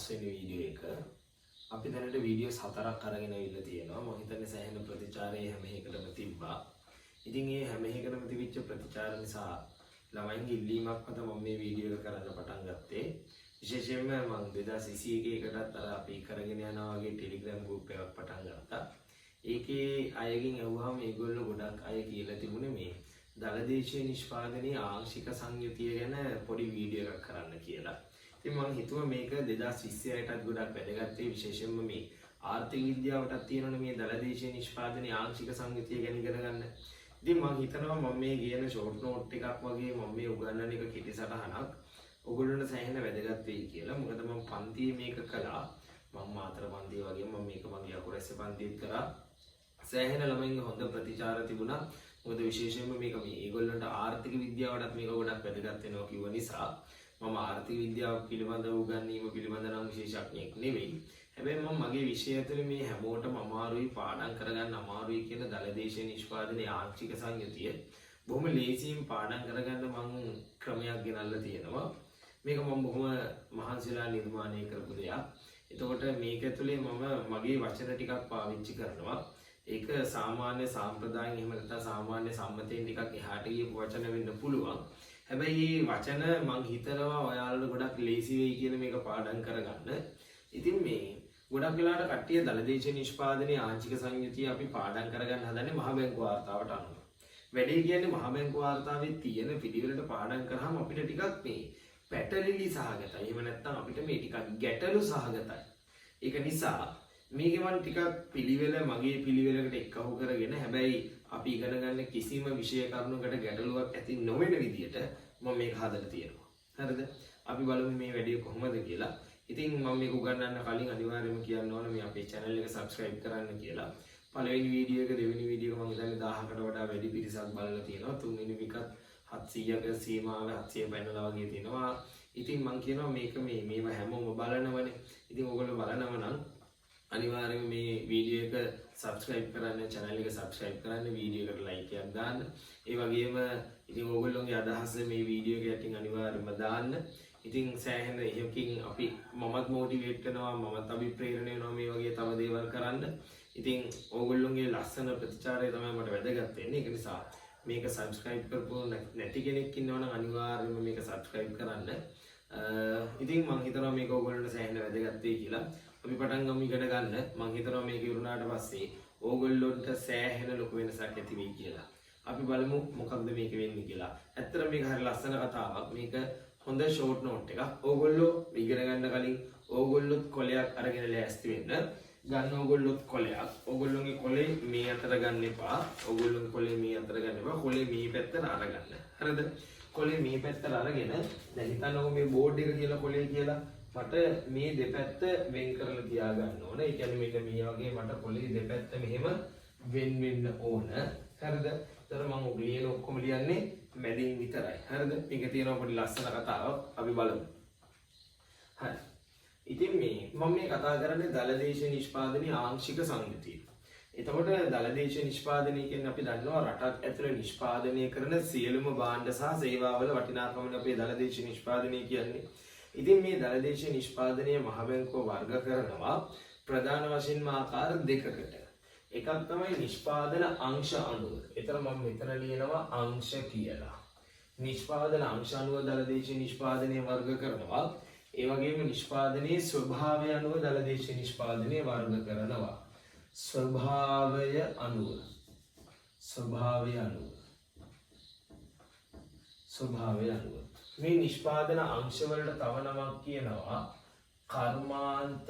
වෙනි වීඩියෝ එක. අපි දැනට වීඩියෝස් 4ක් අරගෙන ඉන්න තියෙනවා. මම හිතන්නේ සෑහෙන ප්‍රතිචාරය හැම එකකටම තිබ්බා. ඉතින් මේ හැම එකකටම තිබිච්ච ප්‍රතිචාර නිසා ළමයින්ගේ ඉල්ලීමක් මත මම මේ වීඩියෝ එක කරන්න පටන් ගත්තේ. විශේෂයෙන්ම මම 2021 එකටත් අර අපි කරගෙන යනවා වගේ ටෙලිග්‍රෑම් ගෲප් එකක් පටන් ගත්තා. ඒකේ අයගෙන් අහුවාම මේගොල්ලෝ ගොඩක් අය කියලා තිබුණේ මේ දලදේශීය නිෂ්පාදනයේ ආංශික සංයුතිය ගැන පොඩි වීඩියෝ එකක් කරන්න කියලා. ඉතින් මම හිතුවා මේක 2026ටත් ගොඩක් වැදගත් වෙයි. විශේෂයෙන්ම මේ ආර්ථික විද්‍යාවටත් තියෙනවනේ මේ දලදේශීය නිෂ්පාදනයේ ආංශික සංයුතිය ගැන ඉගෙන ගන්න. ඉතින් මම හිතනවා මම මේ කියන ෂෝට් නෝට් එකක් වගේ මම මේ උගන්වන එක කෙටි සටහනක් ඔයගොල්ලන්ට සෑහෙන වැදගත් වෙයි කියලා. මොකද මම පන්තියේ මේක කළා. මම මාතර පන්තියේ වගේ මම මේක මගේ අකුරැස්ස පන්තියේත් කරා. සෑහෙන ළමයින්ගේ හොඳ ප්‍රතිචාර තිබුණා. මොකද විශේෂයෙන්ම මේක මේ ඒගොල්ලන්ට ආර්ථික විද්‍යාවටත් මේක ගොඩක් වැදගත් වෙනවා කිව්ව නිසා මම ආර්ථික විද්‍යාව පිළිබඳව උගන්වීම පිළිබඳ නම් විශේෂඥයෙක් නෙවෙයි. හැබැයි මම මගේ විෂය ඇතුලේ මේ හැමෝටම අමාරුයි පාඩම් කරගන්න අමාරුයි කියන දලදේශීය නිෂ්පාදනයේ ආංශික සංයුතිය බොහොම ලේසියෙන් පාඩම් කරගන්න මම ක්‍රමයක් ගෙනල්ලා තියෙනවා. මේක මම බොහොම මහන්සිලා නිර්මාණය කරපු දෙයක්. එතකොට මේක ඇතුලේ මම මගේ වචන ටිකක් පාවිච්චි කරනවා. ඒක සාමාන්‍ය සාම්ප්‍රදායික එහෙම නැත්නම් සාමාන්‍ය සම්මතයෙන් ටිකක් එහාට ගියපු වචන වෙන්න පුළුවන්. හැබැයි මේ වචන මං හිතනවා ඔයාලට ගොඩක් ලේසි වෙයි කියන මේක පාඩම් කරගන්න. ඉතින් මේ ගොඩක් වෙලාවට කට්ටිය දලදේශීය නිෂ්පාදනයේ ආංශික සංයුතිය අපි පාඩම් කරගන්න හදන්නේ මහ බැංකු වාර්තාවට අනුව. වැඩේ කියන්නේ මහ බැංකු වාර්තාවේ තියෙන පිළිවෙලට පාඩම් කරාම අපිට ටිකක් මේ පැටලිලි සහගතයි. එහෙම නැත්නම් අපිට මේ ටිකක් ගැටලු සහගතයි. ඒක නිසා මේක මම ටිකක් පිළිවෙල මගේ පිළිවෙලකට එක්කහු කරගෙන හැබැයි අපි ඉගෙන ගන්න කිසිම විෂය කරුණකට ගැටලුවක් ඇති නොවන විදියට මම මේක හදලා තියෙනවා. හරිද? අපි බලමු මේ වැඩේ කොහොමද කියලා. ඉතින් මම මේක උගන්වන්න කලින් අනිවාර්යයෙන්ම කියන්න ඕන මේ අපේ channel එක subscribe කරන්න කියලා. පළවෙනි වීඩියෝ එක දෙවෙනි වීඩියෝ එක මම හිතන්නේ 1000කට වඩා වැඩි පිරිසක් බලලා තියෙනවා. තුන්වෙනි එකත් 700ක සීමාව 700 පැනලා වගේ තියෙනවා. ඉතින් මම කියනවා මේක මේව හැමෝම බලනවනේ. ඉතින් ඔයගොල්ලෝ බලනව නම් අනිවාර්යයෙන් මේ වීඩියෝ එක subscribe කරන්න, channel එක subscribe කරන්න, වීඩියෝ එකට like එකක් දාන්න. ඒ වගේම ඉතින් ඕගොල්ලෝගේ අදහස් මේ වීඩියෝ එක යටින් අනිවාර්යයෙන්ම දාන්න. ඉතින් සෑහෙන එකකින් අපි මමත් මොටිවේට් වෙනවා, මමත් අභිප්‍රේරණය වෙනවා මේ වගේ තව දේවල් කරන්න. ඉතින් ඕගොල්ලෝගේ ලස්සන ප්‍රතිචාරය තමයි මට වැදගත් වෙන්නේ. ඒක නිසා මේක subscribe කරපුව නැති කෙනෙක් ඉන්නවනම් අනිවාර්යයෙන්ම මේක subscribe කරන්න. ඉතින් මම හිතනවා මේක ඕගොල්ලන්ට සෑහෙන වැදගත් වෙයි කියලා. අපි පටන් ගමු ඉගෙන ගන්න. මම හිතනවා මේක ඉවරනාට පස්සේ ඕගොල්ලොන්ට සෑහෙන ලොකු වෙනසක් ඇති වෙයි කියලා. අපි බලමු මොකක්ද මේක වෙන්නේ කියලා. ඇත්තටම මේක හරිය ලස්සන කතාවක්. මේක හොඳ ෂෝට් නෝට් එකක්. ඕගොල්ලෝ ඉගෙන ගන්න කලින් ඕගොල්ලොත් කොලයක් අරගෙන ලෑස්ති වෙන්න. ගන්න ඕගොල්ලොත් කොලයක්. ඕගොල්ලෝගේ කොලේ මේ අතර ගන්න එපා. ඕගොල්ලෝගේ කොලේ මේ අතර ගන්න එපා. කොලේ මේ පැත්තට අරගන්න. හරිද? කොලේ මේ පැත්තට අරගෙන දැන් හිතන්නකො මේ බෝඩ් එක කියලා කොලේ කියලා මට මේ දෙපැත්ත වෙන් කරලා තියා ගන්න ඕන. ඒ කියන්නේ මෙන්න මේ වගේ මට කොලේ දෙපැත්ත මෙහෙම වෙන් වෙන්න ඕන. හරිද? ඒතර මම ලියන ඔක්කොම ලියන්නේ මැදින් විතරයි. හරිද? මේක තියෙනවා පොඩි ලස්සන කතාවක්. අපි බලමු. හරි. ඉතින් මම මේ කතා කරන්නේ දලදේශීය නිෂ්පාදනයේ ආංශික සංයුතිය. එතකොට දලදේශීය නිෂ්පාදනය කියන්නේ අපි දන්නවා රටක් ඇතුළේ නිෂ්පාදනය කරන සියලුම භාණ්ඩ සහ සේවාවල වටිනාකමනේ අපේ දලදේශීය නිෂ්පාදනය කියන්නේ. ඉතින් මේ දලදේශීය නිෂ්පාදනය මහ බැංකුව වර්ග කරනවා ප්‍රධාන වශයෙන්ම ආකාර දෙකකට. එකක් තමයි නිෂ්පාදන අංශ අණුව. ඒතර මම මෙතන ලියනවා අංශ කියලා. නිෂ්පාදන අංශ අණුව දලදේශීය නිෂ්පාදනය වර්ග කරනවා. ඒ වගේම නිෂ්පාදනයේ ස්වභාවය අනුව දලදේශීය නිෂ්පාදනය වර්ග කරනවා. ස්වභාවය අනුව මේ නිෂ්පාදන අංශවලට තව නමක් කියනවා කර්මාන්ත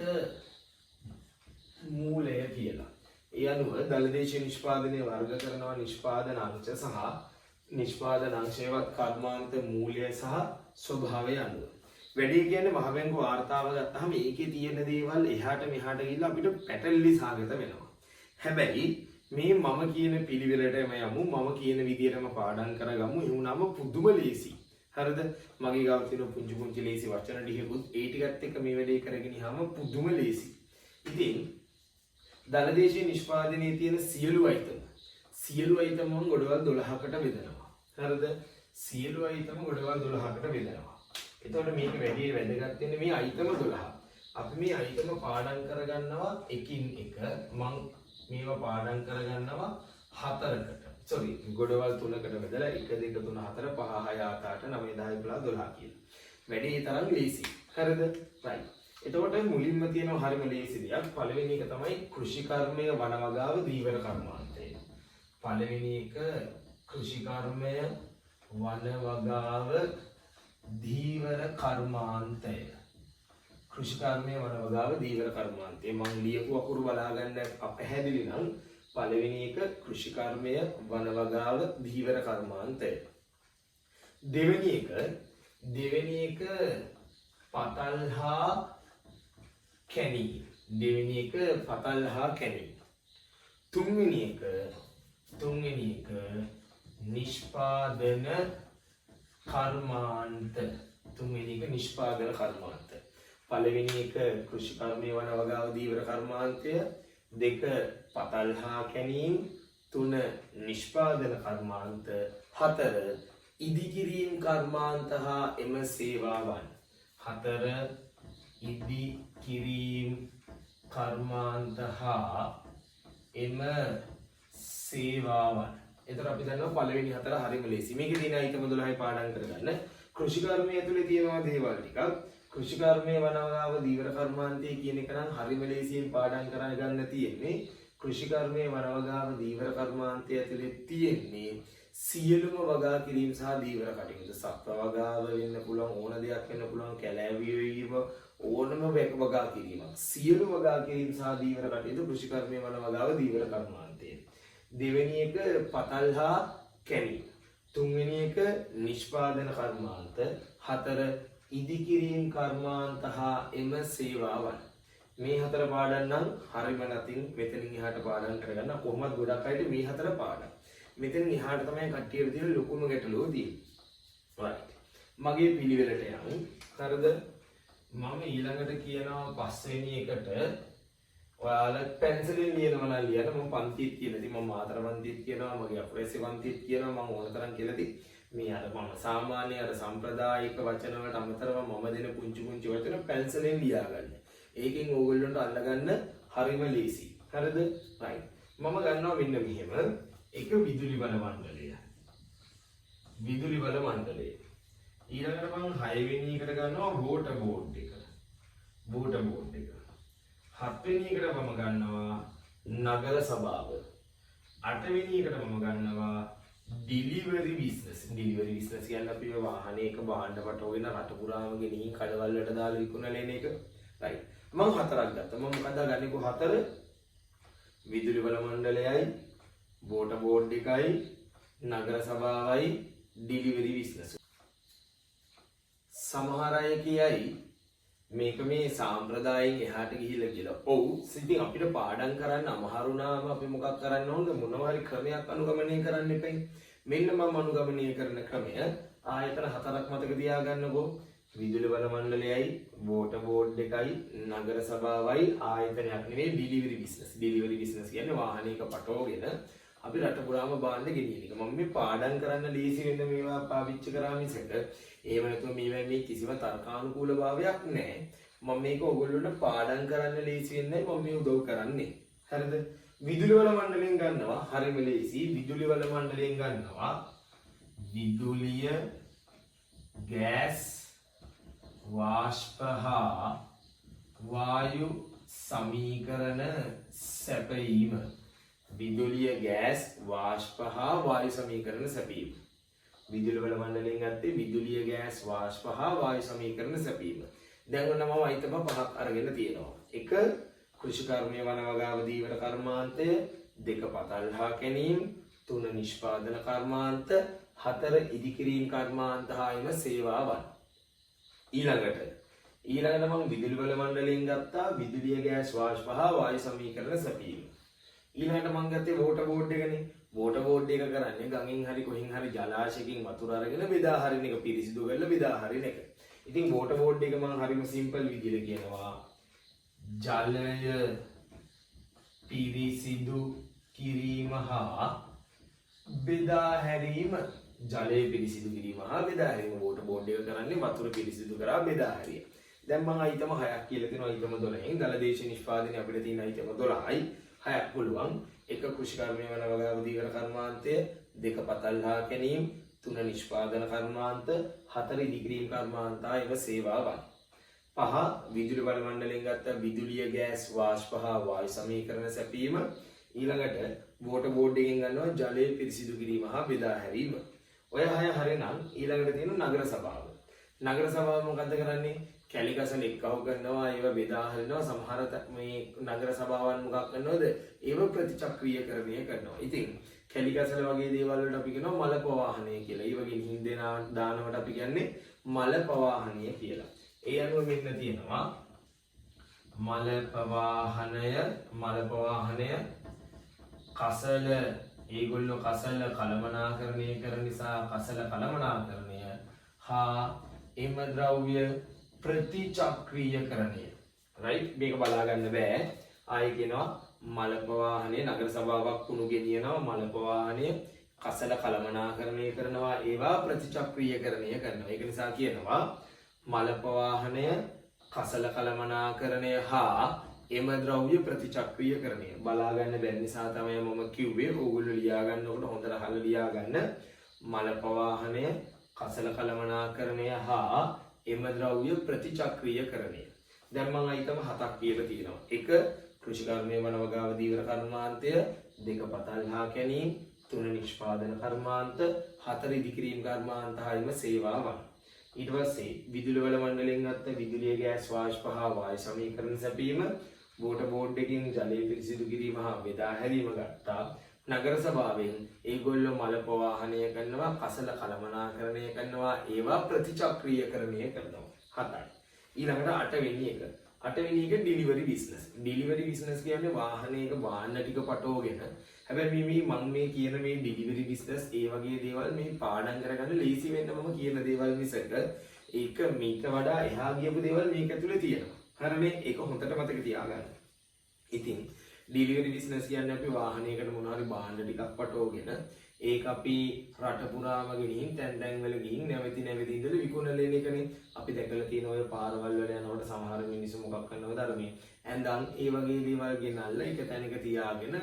මූලය කියලා. ඒ අනුව දලදේශීය නිෂ්පාදනය වර්ග කරනවා නිෂ්පාදන අංශ සහ නිෂ්පාදන අංශයවත් කර්මාන්ත මූලය සහ ස්වභාවය අනුව. වැඩේ කියන්නේ මහ බැංකු වාර්තාව ගත්තාම ඒකේ තියෙන දේවල් එහාට මෙහාට ගිහිල්ලා අපිට පැටලිලි සාගත වෙනවා. හැබැයි මේ මම කියන පිළිවෙලටම යමු, මම කියන විදිහටම පාඩම් කරගමු. ඒ වුණාම පුදුම ලේසි. හරිද? මගේ ගාව තියෙන පුංචි පුංචි ලේසි වචන ටිකකුත් ඒ ටිකත් එක්ක මේ වැඩේ කරගෙන යහම පුදුම ලේසි. ඉතින් දලදේශීය නිෂ්පාදනයේ තියෙන සියලු අයිටම් ගොඩවල් 12කට බෙදනවා. හරිද? සියලු අයිටම් ගොඩවල් 12කට බෙදනවා. එතකොට මේක වැඩි වැදගත් වෙන්නේ මේ අයිටම 12. අපි මේ අයිටම පාඩම් කරගන්නවා එකින් එක. මම මේවා පාඩම් කරගන්නවා 4කට. sorry ගොඩවල් 3කට බෙදලා 1 2 3 4 5 6 7 8 9 10 11 12 කියලා. වැඩි තරම් ලේසි. හරිද? right. එතකොට මුලින්ම තියෙනවා හරිම ලේසි දෙයක්. පළවෙනි එක තමයි කෘෂිකර්මය වනවගාව දීවර කර්මාන්තය. පළවෙනි එක කෘෂිකර්මය වනවගාව දීවර කර්මාන්තය. කෘෂිකර්මය වනවගාව දීවර කර්මාන්තය. මම ලියපු අකුරු බලා ගන්න අපැහැදිලි නම් පළවෙනි එක කෘෂිකර්මය වනවගාව දීවර කර්මාන්තය. දෙවෙනි එක පතල්හා කැණී. දෙවෙනි එක පතල්හා කැණී. තුන්වෙනි එක නිෂ්පාදන කර්මාන්ත. තුන්වෙනි එක නිෂ්පාදන කර්මාන්ත. පළවෙනි එක කෘෂිකර්මය වනවගාව දීවර කර්මාන්තය, දෙක පතල්හා කැණීම්, තුන නිෂ්පාදන කර්මාන්ත, හතර ඉදිකිරීම් කර්මාන්ත හා එම සේවාවන්. හතර ඉදිකිරීම් කර්මාන්ත හා එම සේවාවන්. එතකොට අපි දන්නවා පළවෙනි හතර හරිම ලේසි. මේකේ තියෙන අයිටම 12යි පාඩම් කරගන්න. කෘෂිකර්මය ඇතුලේ තියෙනවා දේවල් ටිකක්. කෘෂිකර්මය වනවගාව දීවර කර්මාන්තය කියන එක නම් හරිම ලේසියෙන් පාඩම් කරගන්න තියෙන්නේ. කෘෂිකර්මය වනවගාව දීවර කර්මාන්තය ඇතුලේ තියෙන්නේ සියලුම වගා කිරීම සහ දීවර කටයුතු. සත්ව වගාව වෙන්න පුළුවන්, ඕන දෙයක් වෙන්න පුළුවන්, කැලෑවිය වීම, ඕනම වගා කිරීමක්. සියලු වගා කිරීම සහ දීවර කටයුතු කෘෂිකර්මය වනවගාව දීවර කර්මාන්තය. දෙවෙනි එක පතල්හා කැණීම්. තුන්වෙනි එක නිෂ්පාදන කර්මාන්ත. හතර ඉදිකිරීම් කර්මාන්ත හා එම සේවාවන්. මේ හතර පාඩම් නම් හරිම නැතිනම් මෙතනින් එහාට පාඩම් කරගන්න. කොහොමද ගොඩක් අයට මේ හතර පාඩම්. මෙතනින් එහාට තමයි කට්ටියට තියෙන ලොකුම ගැටලුව තියෙන්නේ. right. මගේ පිළිවෙලට යමු. හරිද? මම ඊළඟට කියනවා පස්වෙනි එකට ඔයාලා පැන්සලෙන් ලියනවා නම් ලියන්න. මම පන්තිත් කියලා තියෙනවා, මම මාතර පන්තිත් කියනවා, මගේ අපරේසි පන්තිත් කියනවා, මම ඕන තරම් කියලා තියෙනවා. මේ අර මම සාමාන්‍ය අර සම්ප්‍රදායික වචන වලට අමතරව මම දෙන පුංචි වචන පැන්සලෙන් ලියා ගන්න. ඒකෙන් ඕගොල්ලන්ට අල්ලගන්න හරිම ලේසි. හරිද? right. මම ගන්නවා මෙන්න මෙහෙම. එක විදුලි බල මණ්ඩලය. විදුලි බල මණ්ඩලය. ඊළඟට මම 6 වෙනි එකට ගන්නවා වෝටර් බෝඩ් එක. වෝටර් බෝඩ් එක. 7 වෙනි එකට මම ගන්නවා නගර සභාව. 8 වෙනි එකට මම ගන්නවා ඩිලිවරි බිස්නස්. ඩිලිවරි බිස්නස් කියන්නේ අපි වාහනයක භාණ්ඩ පටවගෙන රට පුරාම ගෙනිහින් කඩවල වලට දාලා විකුණන එක. right. මම 4ක් ගත්තා. මම මොකද ගන්නේ? 4 විදුලි බල මණ්ඩලයයි, වෝටර් බෝඩ් එකයි, නගර සභාවයි, ඩිලිවරි බිස්නස්. සමහර අය කියයි මේක මේ සාම්ප්‍රදායෙන් එහාට ගිහිල්ලා කියලා. ඔව්. ඉතින් අපිට පාඩම් කරන්න අමාරුනාම අපි මොකක් කරන්න ඕනද? මොනවා හරි ක්‍රමයක් අනුගමනය කරන්න එපයි. මෙන්න මම අනුගමනය කරන ක්‍රමය ආයතන 4ක් මතක තියාගන්නකෝ. විදුලි බල මණ්ඩලයයි, වෝටර් බෝඩ් එකයි, නගර සභාවයි, ආයතනයක් නෙවෙයි ඩිලිවරි බිස්නස්. ඩිලිවරි බිස්නස් කියන්නේ වාහනයක පටවගෙන අපි රට පුරාම භාණ්ඩ ගෙනියන එක. මම මේ පාඩම් කරන්න ලීසි වෙන්න මේවා පාවිච්චි කරා මිසක එහෙම නැතුව මේ කිසිම තර්කානුකූල භාවයක් නැහැ. මම මේක ඔයගොල්ලන්ට පාඩම් කරන්න ලීසි වෙන්නයි මම මේ උදව් කරන්නේ. හරිද? විදුලි බල මණ්ඩලයෙන් ගන්නවා හරිම ලීසි. විදුලි බල මණ්ඩලයෙන් ගන්නවා විදුලිය, ගෑස්, වාෂ්ප හා වායු සමීකරණ සැපයීම. විදුලිය, ගෑස්, වාෂ්ප හා වායු සමීකරණ සැපීම. විදුලි බල මණ්ඩලයෙන් ගත්තේ විදුලිය, ගෑස්, වාෂ්ප හා වායු සමීකරණ සැපීම. දැන් ඔන්න මම අයිතම 5ක් අරගෙන තියෙනවා. 1 කෘෂිකර්මය වනවගාව දීවර කර්මාන්තය, 2 පතල්හා කැණීම්, 3 නිෂ්පාදන කර්මාන්ත, 4 ඉදිකිරීම් කර්මාන්ත හා එම සේවාවන්. ඊළඟට මම විදුලි බල මණ්ඩලයෙන් ගත්තා විදුලිය, ගෑස්, වාෂ්ප හා වායු සමීකරණ සැපීම. ඊළඟට මම ගත්තේ වෝටර් බෝඩ් එකනේ. වෝටර් බෝඩ් එක කරන්නේ ගඟෙන් හරි කොහෙන් හරි ජලාශයකින් වතුර අරගෙන බෙදා හරින එක, පිරිසිදු කරලා බෙදා හරින එක. ඉතින් වෝටර් බෝඩ් එක මම හරිම සිම්පල් විදිහට කියනවා ජලය පිරිසිදු කිරීම හා බෙදා හැරීම. ජලය පිරිසිදු කිරීම හා බෙදා හැරීම. වෝටර් බෝඩ් එක කරන්නේ වතුර පිරිසිදු කරලා බෙදා හැරීම. දැන් මම අයිතම 6ක් කියලා තියෙනවා අයිතම 12න් දලදේශ නිෂ්පාදනයේ අපිට තියෙන අයිතම 12යි 6ක් පුළුවන්. 1 කෘෂිකර්මයේ වන වගාව දීවර කර්මාන්තය, 2 පතල්හා කැනීම, 3 නිෂ්පාදන කර්මාන්ත, 4 ඉදිකිරීම කර්මාන්ත ඒව සේවාවන්. 5 විදුලි බල මණ්ඩලයෙන් ගත්ත විදුලිය ගෑස් වාෂ්ප හා වායු සමීකරණ සැපීම. ඊළඟට වෝටර් බෝඩ් එකෙන් ගන්නවා ජලය පිරිසිදු කිරීම හා බෙදා හැරීම. ඔය 6 හරිනම් ඊළඟට තියෙන නගර සභාව. නගර සභාව මොකද්ද කරන්නේ? කැලිකසල එක්කව කරනවා, ඒව බෙදා හරිනවා. සමහර මේ නගර සභාවන් මොකක් කරනවද? ඒව ප්‍රතිචක්‍රීයකරණය කරනවා. ඉතින් කැලිකසල වගේ දේවල් වලට අපි කියනවා මල ප්‍රවාහනය කියලා. ඒ වගේ හින්දේ දානවට අපි කියන්නේ මල ප්‍රවාහනය කියලා. ඒ අනුව මෙන්න තියෙනවා මල ප්‍රවාහනය කසල ඒගොල්ලෝ කසල කළමනාකරණය කරන නිසා කසල කළමනාකරණය හා එම ද්‍රව්‍ය ප්‍රතිචක්‍රීයකරණය. රයිට් මේක බලා ගන්න බෑ. ආයෙ කියනවා මල ප්‍රවාහනය නගර සභාවක් කුණු ගෙනියනවා මල ප්‍රවාහනය කසල කළමනාකරණය කරනවා ඒවා ප්‍රතිචක්‍රීයකරණය කරනවා. ඒක නිසා කියනවා මල ප්‍රවාහනය කසල කළමනාකරණය හා එම ද්‍රව්‍ය ප්‍රතිචක්‍රීයකරණය. බලා ගන්න බැරි නිසා තමයි මම කිව්වේ ඕගොල්ලෝ ලියා ගන්නකොට හොඳට අහලා ලියා ගන්න. මල ප්‍රවාහනය කසල කළමනාකරණය හා එම ද්‍රව්‍ය ප්‍රතිචක්‍රීයකරණය. දැන් මම අයිතම 7ක් කියලා තියෙනවා. 1 කෘෂිකර්මයේ වන වගාව දීවර කර්මාන්තය, 2 පතල්හා කැනීම, 3 නිෂ්පාදන කර්මාන්ත, 4 ඉදිකිරීම කර්මාන්ත හායිම සේවාවන්. ඊට පස්සේ විදුලි බල මණ්ඩලයෙන් ගත්ත විදුලිය ගෑස් වාෂ්ප හා වායු සමීකරණ සැපීම, වෝටර් බෝඩ් එකකින් ජලය පිරිසිදු කිරීම හා බෙදා හැරීම ගත්තා. නගර සභාවෙන් ඒගොල්ලෝ මල ප්‍රවාහනය කරනවා, කසල කළමනාකරණය කරනවා, ඒවා ප්‍රතිචක්‍රීයකරණය කරනවා. 7යි. ඊළඟට 8 වෙනි එක. 8 වෙනි එක ඩිලිවරි බිස්නස්. ඩිලිවරි බිස්නස් කියන්නේ වාහනයක වාහන ටික පටවගෙන. හැබැයි මම මේ කියන මේ ඩිලිවරි බිස්නස් ඒ වගේ දේවල් මේ පාඩම් කරගන්න ලේසි වෙන්න මම කියන දේවල් මිසක ඒක මේක වඩා එහා ගියපු දේවල් මේක ඇතුලේ තියෙනවා. හරිනේ? ඒක හොඳට මතක තියාගන්න. ඉතින් ඩිලිවරි බිස්නස් කියන්නේ අපි වාහනයකට මොන හරි භාණ්ඩ ටිකක් පටවගෙන ඒක අපි රට පුරාම ගෙනින් තැන් වල ගිහින් නැවති ඉඳලා විකුණන එකනේ. අපි දැකලා තියෙන ඔය පාරවල් වල යනකොට සමහර මිනිස්සු මොකක් කරනවද අර මේ ඇඳන් ඒ වගේ දේවල් ගෙනල්ලා එක තැනක තියාගෙන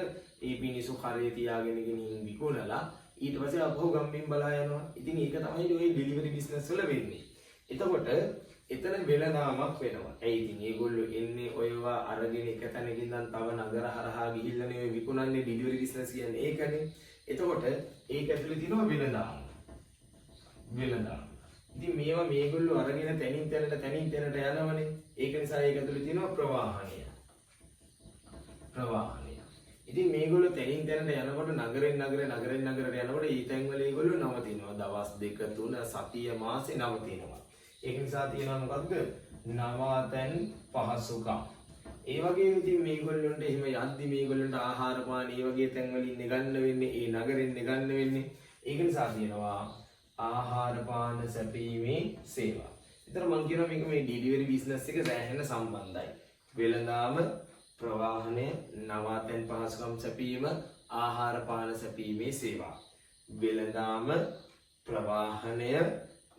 ඒ මිනිස්සු කරේ තියාගෙන ගෙනින් විකුණලා ඊට පස්සේ අපහු ගම්මින් බලා යනවා. ඉතින් ඒක තමයි ඔය ඩිලිවරි බිස්නස් වල වෙන්නේ. එතකොට එතන වෙළඳාමක් වෙනවා. ඒ ඉතින් ඒගොල්ලෝ එන්නේ ඔයවා අරගෙන එක තැනක ඉඳන් තව නගර හරහා ගිහිල්ලානේ ඔය විකුණන්නේ ඩිලිවරි බිස්නස් කියන්නේ ඒකනේ. එතකොට ඒක ඇතුලේ තියෙනවා වෙළඳාම. ඉතින් මේවා මේගොල්ලෝ අරගෙන තැනින් තැනට යනවනේ. ඒක නිසා ඒක ඇතුලේ තියෙනවා ප්‍රවාහනය. ඉතින් මේගොල්ලෝ තැනින් තැනට යනකොට නගරෙන් නගරයට යනකොට ඒ තැන්වල ඒගොල්ලෝ නවතිනවා. දවස් 2 3 සතිය මාසේ නවතිනවා. ඒක නිසා තියෙනවා මොකද්ද? නවාතැන් පහසුකම්. ඒ වගේම ඉතින් මේගොල්ලන්ට එහෙම යද්දි මේගොල්ලන්ට ආහාර පාන ඒ වගේ තැන් වලින් ගන්න වෙන්නේ, ඒ නගරෙන් ගන්න වෙන්නේ. ඒක නිසා තියෙනවා ආහාර පාන සැපීමේ සේවා. ඒතර මම කියනවා මේක මේ ඩිලිවරි බිස්නස් එක සෑහෙන සම්බන්ධයි. වෙළඳාම, ප්‍රවාහනය, නවාතැන් පහසුකම් සැපීම, ආහාර පාන සැපීමේ සේවා. වෙළඳාම, ප්‍රවාහනය,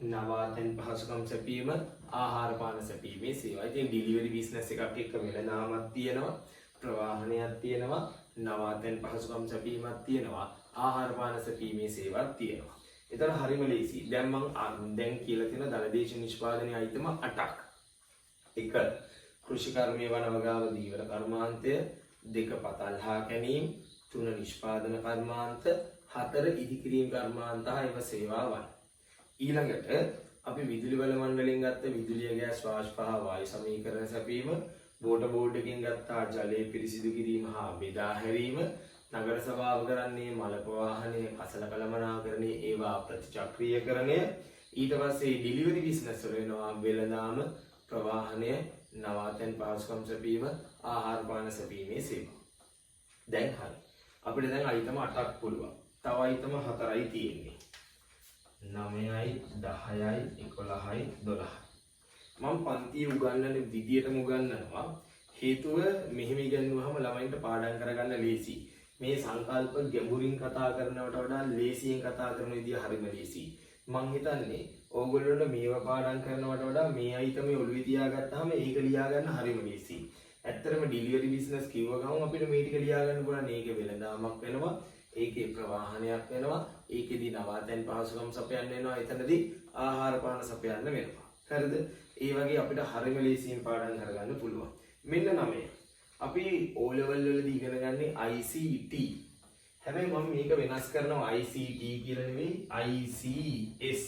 නවාතැන් පහසුකම් සැපීම, ආහාර පාන සැපීමේ සේවා. ඉතින් ඩිලිවරි බිස්නස් එකක් එක්ක වෙළඳාමක් තියෙනවා, ප්‍රවාහනයක් තියෙනවා, නවාතැන් පහසුකම් සැපීමක් තියෙනවා, ආහාර පාන සැපීමේ සේවාවක් තියෙනවා. ඒතර හරිම ලේසි. දැන් දැන් කියලා තියෙන දලදේශ නිෂ්පාදනයේ අයිතම 8ක්. 1 කෘෂිකර්මයේ වන වගාව දීවර කර්මාන්තය, 2 පතල්හා කැනීම, 3 නිෂ්පාදන කර්මාන්ත, 4 ඉදිකිරීම කර්මාන්ත ඒව සේවාවන්. ඊළඟට අපි විදුලි බල මණ්ඩලයෙන් ගත්ත විදුලිය ගෑස් වාෂ්ප හා වායු සමීකරණ සැපීම, වෝටර් බෝඩ් එකෙන් ගත්තා ජලය පිරිසිදු කිරීම හා බෙදා හැරීම, නගර සභාව කරන්නේ මල ප්‍රවාහනය, කසල කළමනාකරණය, ඒවා ප්‍රතිචක්‍රීයකරණය. ඊට පස්සේ ඩිලිවරි බිස්නස් වල වෙනවා වෙළඳාම, ප්‍රවාහනය, නවාතැන් පහසුකම් සැපීම, ආහාර පාන සැපීමේ සේවා. දැන් හරි. අපිට දැන් අයිතම 8ක් පුළුවන්. තව අයිතම 4යි තියෙන්නේ. 9යි 10යි 11යි 12යි. මම පන්තියේ උගන්වන විදියටම උගන්වනවා. හේතුව මෙහෙම ඉගෙනුවාම ළමයින්ට පාඩම් කරගන්න ලේසි. මේ සංකල්ප ගැඹුරින් කතා කරනවට වඩා ලේසියෙන් කතා කරන විදිය හරිම ලේසි. මම හිතන්නේ ඕගොල්ලොන්ට මේව පාඩම් කරනවට වඩා මේ අයිටම ඔළුවේ තියාගත්තාම ඒක ලියා ගන්න හරිම ලේසියි. ඇත්තටම ඩිලිවරි බිස්නස් කිව්ව ගමන් අපිට මේ ටික ලියා ගන්න පුළුවන්. ඒකේ වෙළඳාමක් වෙනවා, ඒකේ ප්‍රවාහනයක් වෙනවා, ඒකෙදි නවාතැන් පහසුකම් සපයන්න වෙනවා, එතනදී ආහාර පාන සපයන්න වෙනවා. හරිද? ඒ වගේ අපිට හරිම ලේසියෙන් පාඩම් කරගන්න පුළුවන්. මෙන්න 9. අපි O level වලදී ඉගෙන ගන්නේ ICT. හැබැයි මම මේක වෙනස් කරනවා ICT කියලා නෙවෙයි ICS.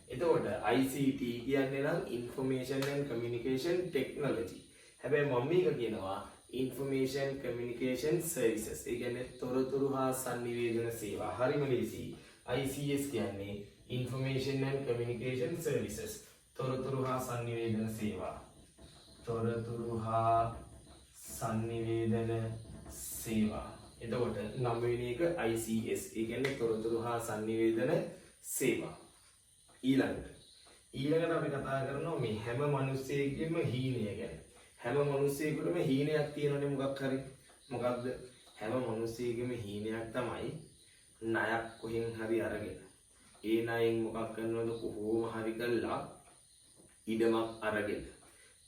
එතකොට ICT කියන්නේ නම් Information and Communication Technology. හැබැයි මම මේක කියනවා Information Communication Services. ඒ කියන්නේ තොරතුරු හා සංනිවේදන සේවා. හරිම ලේසියි. ICS කියන්නේ Information and Communication Services. තොරතුරු හා සංනිවේදන සේවා. තොරතුරු හා සංනිවේදන සේවා. එතකොට 9 වෙනි එක ICS. ඒ කියන්නේ තොරතුරු හා සංනිවේදන සේවා. ඊළඟට අපි කතා කරනවා මේ හැම මිනිස්සෙකගෙම හීනය ගැන. හැම මිනිස්සෙකුටම හීනයක් තියෙනවනේ මොකක් හරි. මොකක්ද? හැම මිනිස්සෙකගෙම හීනයක් තමයි ණයක් කොහෙන් හරි අරගෙන. ඒ ණයෙන් මොකක් කරනවද? කොහොම හරි කළා ඉඩමක් අරගෙන.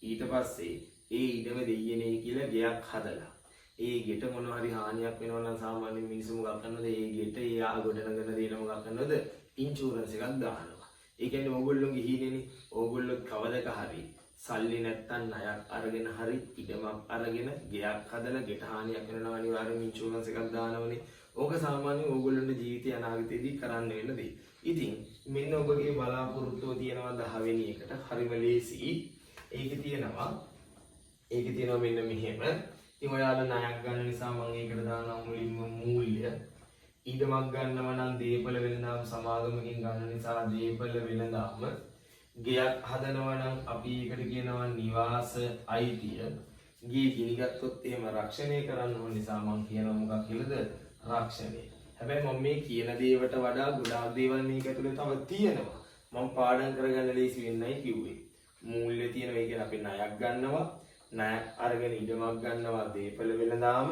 ඊට පස්සේ ඒ ඉඩම දෙයියනේ කියලා ගෙයක් හදලා. ඒ ගෙට මොන හරි හානියක් වෙනවා නම් සාමාන්‍ය මිනිස්සු මොකක් කරනවද? ඒ ගෙට ඒ ආගොඩනගන දේට මොකක් කරනවද? ඉන්ෂුරන්ස් එකක් දානවා. ඒ කියන්නේ ඕගොල්ලෝගේ හීනෙනේ. ඕගොල්ලෝ කවදක හරි සල්ලි නැත්තම් ණයක් අරගෙන හරි ඉඩමක් අරගෙන ගෙයක් හදලා ගෙට හානියක් වෙනවා අනිවාර්යයෙන් ඉන්ෂුරන්ස් එකක් දානවනේ. ඕක සාමාන්‍යයෙන් ඕගොල්ලෝගේ ජීවිතය අනාගතයේදී කරන්න වෙන දේ. ඉතින් මෙන්න ඔබගේ බලාපොරොත්තුව තියෙනවා 10 වෙනි එකට. හරිම ලේසියි. ඒකේ තියෙනවා මෙන්න මෙහෙම. ඉතින් ඔයාලා ණයක් ගන්න නිසා මම ඒකට දානවා මුලින්ම මූල්‍ය. ඉඩමක් ගන්නව නම් දීපල වෙළඳාම් සමාගමකින් ගන්න නිසා දීපල වෙළඳාම. ගෙයක් හදනවා නම් අපි ඒකට කියනවා නිවාස අයිතිය. ගේ ගිනිගත්තොත් එහෙම රක්ෂණය කරන්න ඕන නිසා මම කියනවා මොකක් කියලාද? රක්ෂණය. හැබැයි මම මේ කියන දේවට වඩා ගොඩාක් දේවල් මේක ඇතුලේ තව තියෙනවා. මම පාඩම් කරගන්න ලේසි වෙන්නයි කිව්වේ. මූල්‍ය තියෙනවා. ඒ කියන්නේ අපි ණයක් ගන්නවා. ණයක් අරගෙන ඉඩමක් ගන්නවා දීපල වෙළඳාම.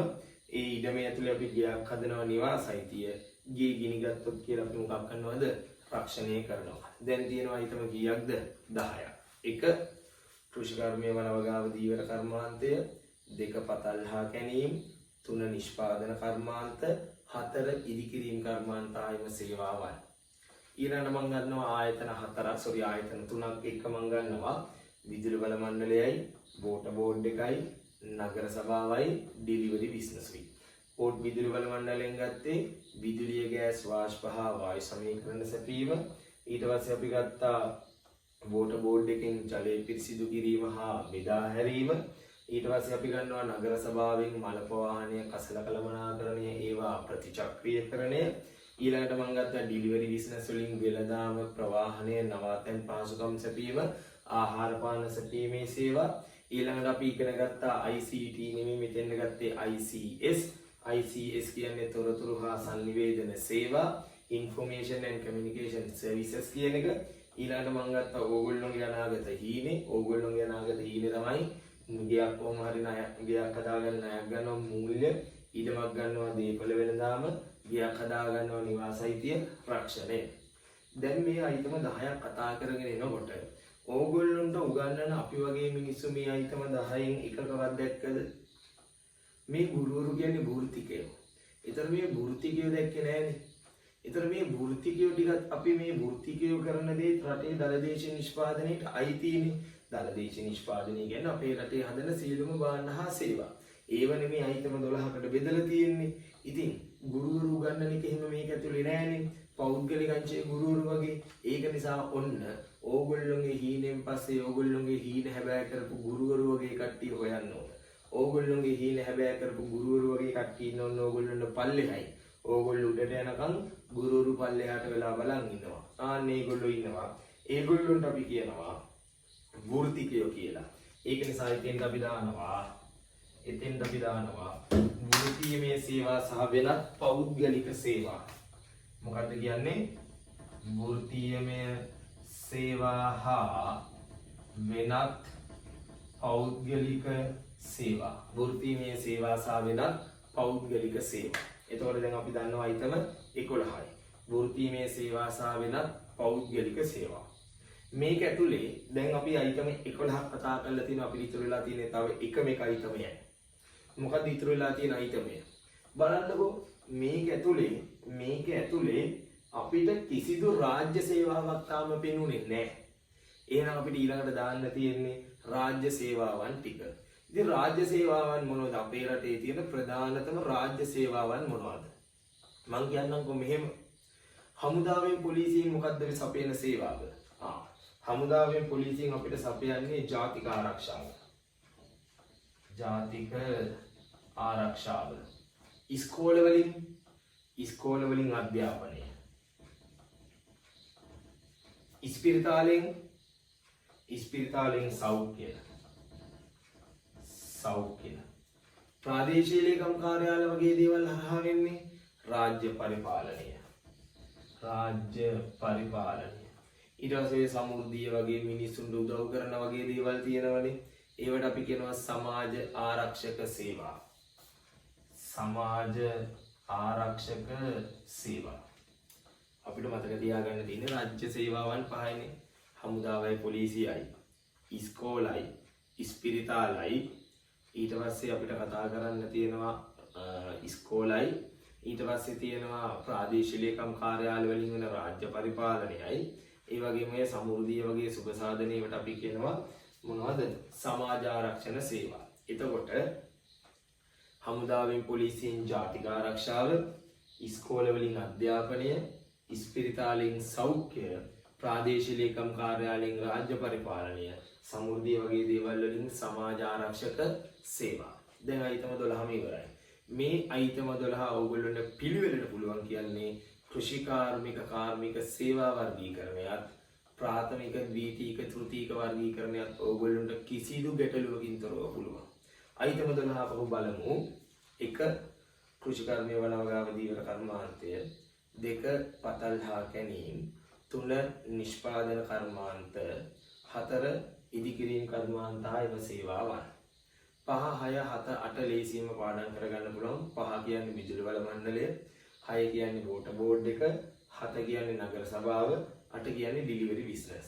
ඒ ඉඩම ඇතුලේ අපි ගයක් හදනවා නිවාස අයිතිය. ගේ ගිනිගත්තොත් කියලා අපි මොකක් කරනවද? රක්ෂණය කරනවා. දැන් තියෙනවා ඊටම කීයක්ද? 10ක්. 1 කෘෂිකර්මයේ වනවගාව දීවර කර්මාන්තය, 2 පතල්හා කැණීම්, 3 නිෂ්පාදන කර්මාන්ත, 4 ඉදිකිරීම් කර්මාන්ත ආයම සේවාවන්. ඊළඟ මම ගන්නවා ආයතන 3ක් එක මම ගන්නවා විදුලි බල මණ්ඩලයයි, බෝට බෝඩ් එකයි, නගර සභාවයි, ඩිලිවරි බිස්නස්යි. පොඩ් විදුලි බල මණ්ඩලයෙන් ගත්තේ විදුලිය ගෑස් වාෂ්ප හා වායු සමීකරණ සැපීම. ඊට පස්සේ අපි ගත්තා බෝට බෝඩ් එකෙන් ජලය පිරිසිදු කිරීම හා බෙදා හැරීම. ඊට පස්සේ අපි ගන්නවා නගර සභාවෙන් මල ප්‍රවාහනය, කසල කළමනාකරණය, ඒවා ප්‍රතිචක්‍රීයකරණය. ඊළඟට මම ගත්තා ඩිලිවරි බිස්නස් වලින් වෙළඳාම, ප්‍රවාහනය, නවාතැන් පහසුකම් සැපීම, ආහාර පාන සැපීමේ සේවා. ඊළඟට අපි ඉගෙන ගත්තා ICT නෙමෙයි මෙතෙන්ද ගත්තේ ICS. ICS කියන්නේ තොරතුරු හා සංනිවේදන සේවා, Information and Communication Services කියන එක. ඊළඟට මම ගත්තා ඕගොල්ලෝගේ අනාගත හීනේ. ඕගොල්ලෝගේ අනාගත හීනේ තමයි ගයක් කොහොම හරි ගයක් හදාගන්න ණයක් ගන්නවා මූල්‍ය, ඉඩමක් ගන්නවා දීපල වෙළඳාම, ගයක් හදා ගන්නවා නිවාස අයිතිය, රක්ෂණය. දැන් මේ අයිටම 10ක් කතා කරගෙන එනකොට ඕගොල්ලොන්ට උගන්වන අපි වගේ මිනිස්සු මේ අයිටම 10න් එකකවත් දැක්කද? මේ ගුරුවරු කියන්නේ වෘත්තිකයෝ. ඒතර මේ වෘත්තිකයෝ දැක්කේ නැහැනේ. ඒතර මේ වෘත්තිකයෝ ටිකත් අපි මේ වෘත්තිකයෝ කරන දේ රටේ දලදේශ නිෂ්පාදනයේට අයිතිනේ. දලදේශ නිෂ්පාදනය කියන්නේ අපේ රටේ හදන සියලුම භාණ්ඩ හා සේවා. ඒව නෙමෙයි අයිටම 12කට බෙදලා තියෙන්නේ. ඉතින් ගුරුවරු උගන්වන එක එහෙම මේක ඇතුලේ නැහැනේ. පෞද්ගලික අංශයේ ගුරුවරු වගේ. ඒක නිසා ඔන්න ඕගොල්ලෝගේ හීනෙන් පස්සේ ඕගොල්ලෝගේ හීන හැබෑ කරපු ගුරුවරු වගේ කට්ටිය හොයන්න ඕන. ඕගොල්ලෝගේ හීන හැබෑ කරපු ගුරුවරු වගේ කට්ටිය ඉන්න ඕන ඕගොල්ලන්ට පල්ලෙහායි. ඕගොල්ලෝ උඩට යනකම් ගුරුවරු පල්ලෙහාට වෙලා බලන් ඉන්නවා. ආන්න ඒගොල්ලෝ ඉන්නවා. ඒගොල්ලොන්ට අපි කියනවා වෘත්තිකයෝ කියලා. ඒක නිසා එතෙන්ට අපි දානවා වෘත්තීයමය සේවා සහ වෙනත් පෞද්ගලික සේවා. මොකක්ද කියන්නේ? වෘත්තීයමය සේවා හා වෙනත් පෞද්ගලික සේවා. වෘත්තීයමය සේවා සහ වෙනත් පෞද්ගලික සේවා. එතකොට දැන් අපි දන්නවා අයිටම 11යි. වෘත්තීයමය සේවා සහ වෙනත් පෞද්ගලික සේවා. මේක ඇතුලේ දැන් අපි අයිටම 11ක් කතා කරලා තියෙනවා. අපිට ඉතුරු වෙලා තියෙන්නේ තව එකම එක අයිටමයයි. මොකක්ද ඉතුරු වෙලා තියෙන අයිටමය? බලන්නකෝ මේක ඇතුලේ අපිට කිසිදු රාජ්‍ය සේවාවක් තාම පෙනුනේ නැහැ. එහෙනම් අපිට ඊළඟට දාන්න තියෙන්නේ රාජ්‍ය සේවාවන් ටික. ඉතින් රාජ්‍ය සේවාවන් මොනවද? අපේ රටේ තියෙන ප්‍රධානතම රාජ්‍ය සේවාවන් මොනවද? මම කියන්නම්කෝ මෙහෙම. හමුදාවෙන් පොලිසියෙන් මොකක්ද මේ සපයන සේවාව? හමුදාවෙන් පොලිසියෙන් අපිට සපයන්නේ ජාතික ආරක්ෂාව. ජාතික ආරක්ෂාව. ඉස්කෝලවලින් අධ්‍යාපනය. ඉස්පිරිතාලෙන් සෞඛ්‍ය. ප්‍රාදේශීය ලේකම් කාර්යාල වගේ දේවල් හරහා වෙන්නේ රාජ්‍ය පරිපාලනය. ඊට පස්සේ සමෘද්ධිය වගේ මිනිස්සුන්ට උදව් කරන වගේ දේවල් තියෙනවනේ. ඒවට අපි කියනවා සමාජ ආරක්ෂක සේවා. අපිට මතක තියාගන්න තියෙන්නේ රාජ්‍ය සේවාවන් පහයිනේ. හමුදාවයි, පොලිසියයි, ඉස්කෝලයි, ඉස්පිරිතාලයි. ඊට පස්සේ අපිට කතා කරන්න තියෙනවා ඉස්කෝලයි. ඊට පස්සේ තියෙනවා ප්‍රාදේශීය ලේකම් කාර්යාල වලින් වෙන රාජ්‍ය පරිපාලනයයි. ඒ වගේම මේ සමෘද්ධිය වගේ සුබ සාධනයකට අපි කියනවා මොනවද? සමාජ ආරක්ෂණ සේවා. එතකොට හමුදාවෙන් පොලිසියෙන් ජාතික ආරක්ෂාව, ඉස්කෝලවලින් අධ්‍යාපනය, ඉස්පිරිතාලෙන් සෞඛ්‍ය, ප්‍රාදේශීය ලේකම් කාර්යාලයෙන් රාජ්‍ය පරිපාලනය, සමෘද්ධිය වගේ දේවල් වලින් සමාජ ආරක්ෂක සේවා. දැන් අයිතම 12ම ඉවරයි. මේ අයිතම 12 ඕගොල්ලන්ට පිළිවෙලට පුළුවන් කියන්නේ කාර්මික සේවා වර්ගීකරණයත්, ප්‍රාථමික, ද්විතීක, තෘතීක වර්ගීකරණයත් ඕගොල්ලන්ට කිසිදු ගැටලුවකින් තොරව පුළුවන්. අයිතම 12 පහු බලමු. 1. කෘෂිකර්මයේ වනවගාව දීවර කර්මාන්තය. 2. පතල් හා කැනීම්. 3. නිෂ්පාදන කර්මාන්ත. 4. ඉදිකිරීම් කර්මාන්ත හා එම සේවාවන්. 5, 6, 7, 8 ලේසියෙන්ම පාඩම් කරගන්න පුළුවන්. 5 කියන්නේ විදුලි වල මණ්ඩලය, 6 කියන්නේ වෝටර් බෝඩ් එක, 7 කියන්නේ නගර සභාව, 8 කියන්නේ ඩිලිවරි බිස්නස්.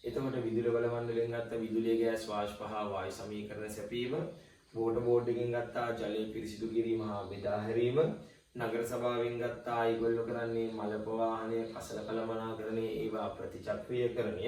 එතකොට විදුලි වල මණ්ඩලයෙන් ගත්ත විදුලිය, ගෑස්, වාෂ්ප හා වායු සමීකරණ සැපීම, වෝටර් බෝඩ් එකෙන් ගත්තා ජලය පිරිසිදු කිරීම හා බෙදා හැරීම, නගර සභාවෙන් ගත්තා ඒගොල්ලෝ කරන්නේ මල ප්‍රවාහනය, කසල කළමනාකරණය, ඒවා ප්‍රතිචක්‍රීයකරණය,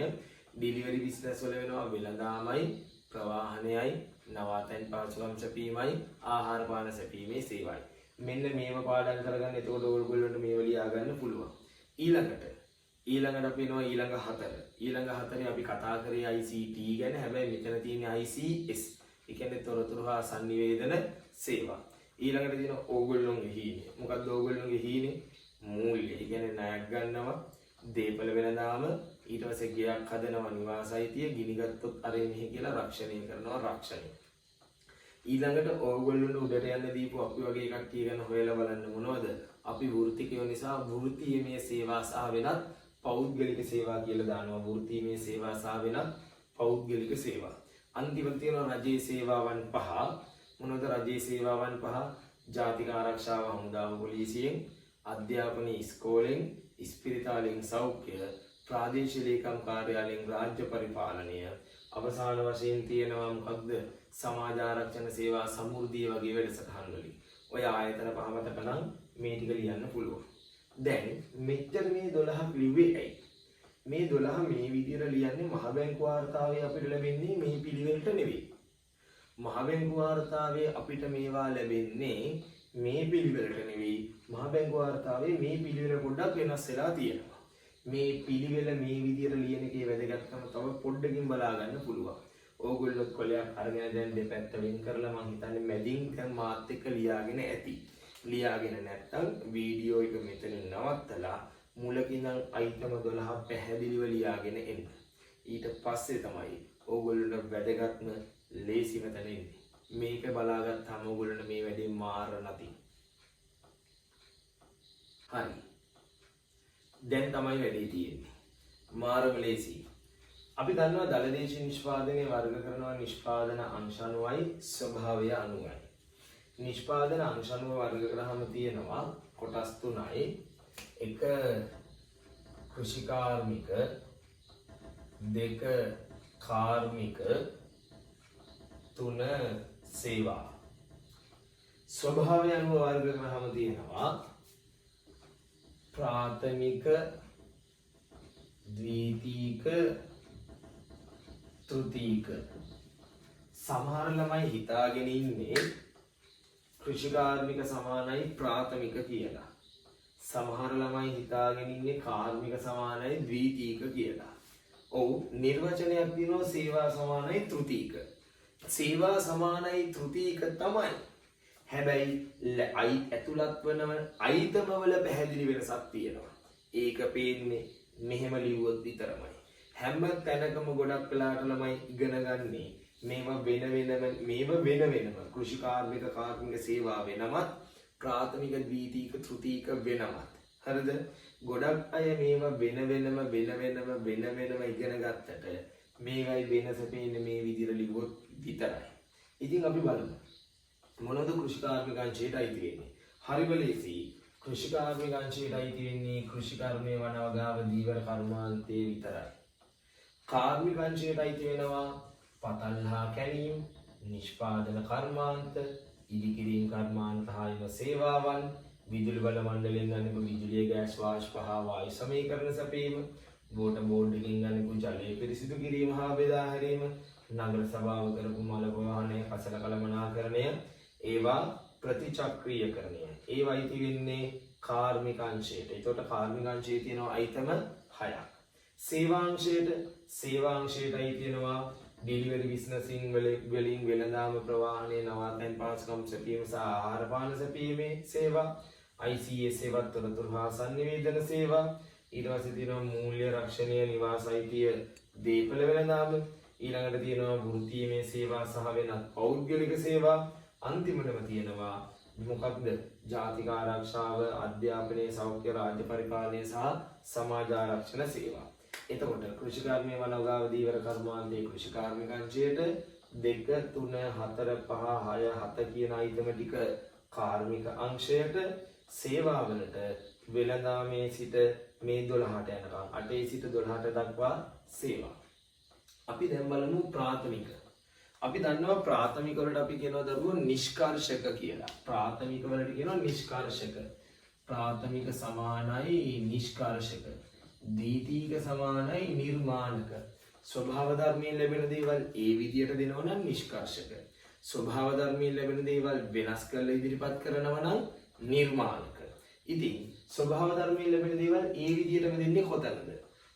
ඩිලිවරි බිස්නස් වල වෙනවා වෙළඳාමයි, ප්‍රවාහනයයි, නවාතැන් පාසුකම් සැපීමයි, ආහාර පාන සැපීමේ සේවයි. මෙන්න මේව පාඩම් කරගන්න. එතකොට ඕගොල්ලොන්ට මේව ලියා ගන්න පුළුවන්. ඊළඟට අපි එනවා ඊළඟ 4. ඊළඟ 4 අපි කතා කරේ ICT ගැන. හැබැයි මෙතන තියෙන්නේ ICS. ඒ කියන්නේ තොරතුරු හා sannivedana සේවා. ඊළඟට තියෙනවා ඕගොල්ලොන්ගේ හීනේ. මොකක්ද ඕගොල්ලොන්ගේ හීනේ? මූල්‍ය. ඒ කියන්නේ ණයක් ගන්නවා, දීපල වෙනදාම, ඊට පස්සේ ගෙයක් හදනවා, නිවාසයිතිය, ගිනි ගත්තොත් අර මෙහි කියලා රක්ෂණය කරනවා, රක්ෂණය. ඊළඟට ඕගොල්ලොන්ට උඩට යන්න දීපු අපි වගේ කට්ටිය ගැන හොයලා බලන්න මොනවද? අපි වෘත්තිකයෝ නිසා වෘත්තීයමය සේවා සහ වෙනත් පෞද්ගලික සේවා කියලා දානවා. වෘත්තීයමය සේවා සහ වෙනත් පෞද්ගලික සේවා. අන්තිමට තියෙනවා රජයේ සේවාවන් 5. මොනවද රජයේ සේවාවන් 5? ජාතික ආරක්ෂාව හමුදාව පොලිසියෙන්, අධ්‍යාපනයේ ඉස්කෝලෙන්, ඉස්පිරිතාලෙන් සෞඛ්‍ය, ප්‍රාදේශීය ලේකම් කාර්යාලයෙන් රාජ්‍ය පරිපාලනය. අවසාන වශයෙන් තියෙනවා මොකක්ද? සමාජ ආරක්ෂණ සේවා, සමෘද්ධිය වගේ වැඩසටහන් වලින්. ඔය ආයතන 5 මතක නම් මේ ටික ලියන්න පුළුවන්. දැන් මෙච්චර මේ 12 ලිව්වේ ඇයි? මේ 12 මේ විදිහට ලියන්නේ මහ බැංකු වාර්තාවේ අපිට ලැබෙන්නේ මේ පිළිවෙලට නෙවෙයි. මහ බැංකු වාර්තාවේ අපිට මේවා ලැබෙන්නේ මේ පිළිවෙලට නෙවෙයි. මහ බැංකු වාර්තාවේ මේ පිළිවෙල පොඩ්ඩක් වෙනස් වෙලා තියෙනවා. මේ පිළිවෙල මේ විදිහට ලියන එකේ වැදගත්කම තව පොඩ්ඩකින් බලා ගන්න පුළුවන්. ඕගොල්ලෝ කොලයක් අරගෙන දැන් දෙපැත්ත වෙන් කරලා මම හිතන්නේ මැදින් දැන් මාත් එක්ක ලියාගෙන ඇති. ලියාගෙන නැත්තම් වීඩියෝ එක මෙතනින් නවත්තලා මුලක ඉඳන් අයිටම 12 පැහැදිලිව ලියාගෙන එන්න. ඊට පස්සේ තමයි ඕගොල්ලන්ට වැදගත්ම ලේසිම තැන එන්නේ. මේක බලාගත්තාම ඕගොල්ලන්ට මේ වැඩේ මාර නැති. හරි. දැන් තමයි වැඩේ තියෙන්නේ. මාරම ලේසි. අපි දන්නවා දලදේශීය නිෂ්පාදනයේ වර්ග කරනවා නිෂ්පාදන අංශ අනුවයි ස්වභාවය අනුවයි. නිෂ්පාදන අංශ අනුව වර්ග කරාම තියෙනවා කොටස් 3යි. එක කෘෂිකාර්මික දෙක කාර්මික, තුන සේවා. ස්වභාවය අනුව වර්ග කරාම තියෙනවා ප්‍රාථමික, ද්විතීක, තෘතීක. සමහර ළමයි හිතාගෙන ඉන්නේ කෘෂිකාර්මික සමානයි ප්‍රාථමික කියලා. සමහර ළමයි හිතාගෙන ඉන්නේ කාර්මික සමානයි ද්විතීක කියලා. ඔව්, නිර්වචනයක් තියෙනවා සේවා සමානයි තෘතීක. සේවා සමානයි තෘතීක තමයි. හැබැයි ඇතුළත් වනම අයිතම වල පැහැදිලි වෙනසක් තියෙනවා. ඒක පේන්නේ මෙහෙම ලිව්වොත් විතරමයි. හැම තැනකම ගොඩක් වෙලාට ළමයි ඉගෙන ගන්නේ මේවා වෙන වෙනම කෘෂිකාර්මික, කාර්මික, සේවා වෙනමත්, ප්‍රාථමික, ද්විතීක, තෘතීක වෙනමත්. හරිද? ගොඩක් අය මේවා වෙන වෙනම ඉගෙන ගත්තට මේවයි වෙනස පේන්නේ මේ විදිහට ලිව්වොත් විතරයි. ඉතින් අපි බලමු මොනවද කෘෂිකාර්මික අංශයට අයිති වෙන්නේ. හරිම ලේසි. කෘෂිකාර්මික අංශයට අයිති වෙන්නේ කෘෂිකර්මයේ වනවගාව දීවර කර්මාන්තයේ විතරයි. කාර්මික අංශයට අයිති වෙනවා පතල්හා කැණීම්, නිෂ්පාදන කර්මාන්ත, ඉදිකිරීම් කර්මාන්ත හා සේවාවන්, විදුලි බල මණ්ඩලයෙන් ගන්නපු විදුලිය, ගෑස්, වාෂ්ප හා වායු සමීකරණ සැපීම, වෝටර් බෝඩ් එකෙන් ගන්නපු ජලය පිරිසිදු කිරීම හා බෙදා හැරීම, නගර සභාව කරපු මල ප්‍රවාහනය, කසල කළමනාකරණය, ඒවා ප්‍රතිචක්‍රීයකරණය. ඒවා අයිති වෙන්නේ කාර්මික අංශයට. ඒකට කාර්මික අංශයේ තියෙනවා අයිතම 6ක්. සේවාංශයට අයිති වෙනවා ඩෙලිවරි බිස්නසින් වලින් වෙළඳාම ප්‍රවාහනය, නවාතැන් පහසුකම් සැපීම සහ ආහාර පාන සැපීමේ සේවා, ICS සේවා, තොරතුරු හා සංනිවේදන සේවා. ඊට පස්සේ තියෙනවා මූල්‍ය රක්ෂණය, නිවාස අයිතිය, දීපල වෙළඳාම. ඊළඟට තියෙනවා වෘත්තීයමය සේවා සහ වෙනත් පෞද්ගලික සේවා. අන්තිමටම තියෙනවා මොකක්ද? ජාතික ආරක්ෂාව, අධ්‍යාපනය, සෞඛ්‍ය, රාජ්‍ය පරිපාලනය සහ සමාජ ආරක්ෂණ සේවා. එතකොට කෘෂිකර්මයේ වනවගාව දීවර කර්මාන්තයේ කෘෂිකාර්මික අංශයට 2, 3, 4, 5, 6, 7 කියන අයිටම ටික කාර්මික අංශයට, සේවාවලට වෙළඳාමේ සිට මේ 12ට යනකම් 8 සිට 12ට දක්වා සේවා. අපි දැන් බලමු ප්‍රාථමික. අපි දන්නවා ප්‍රාථමික වලට අපි කියනවා දරුවෝ නිෂ්කර්ෂක කියලා. ප්‍රාථමික වලට කියනවා නිෂ්කර්ෂක. ප්‍රාථමික සමානයි නිෂ්කර්ෂක. ද්විතීක සමානයි නිර්මාණක. ස්වභාව ධර්මයෙන් ලැබෙන දේවල් ඒ විදියට දෙනවා නම් නිෂ්කර්ෂක. ස්වභාව ධර්මයෙන් ලැබෙන දේවල් වෙනස් කරලා ඉදිරිපත් කරනවා නම් නිර්මාණක. ඉතින් ස්වභාව ධර්මයෙන් ලැබෙන දේවල් ඒ විදියටම දෙන්නේ කොතනද?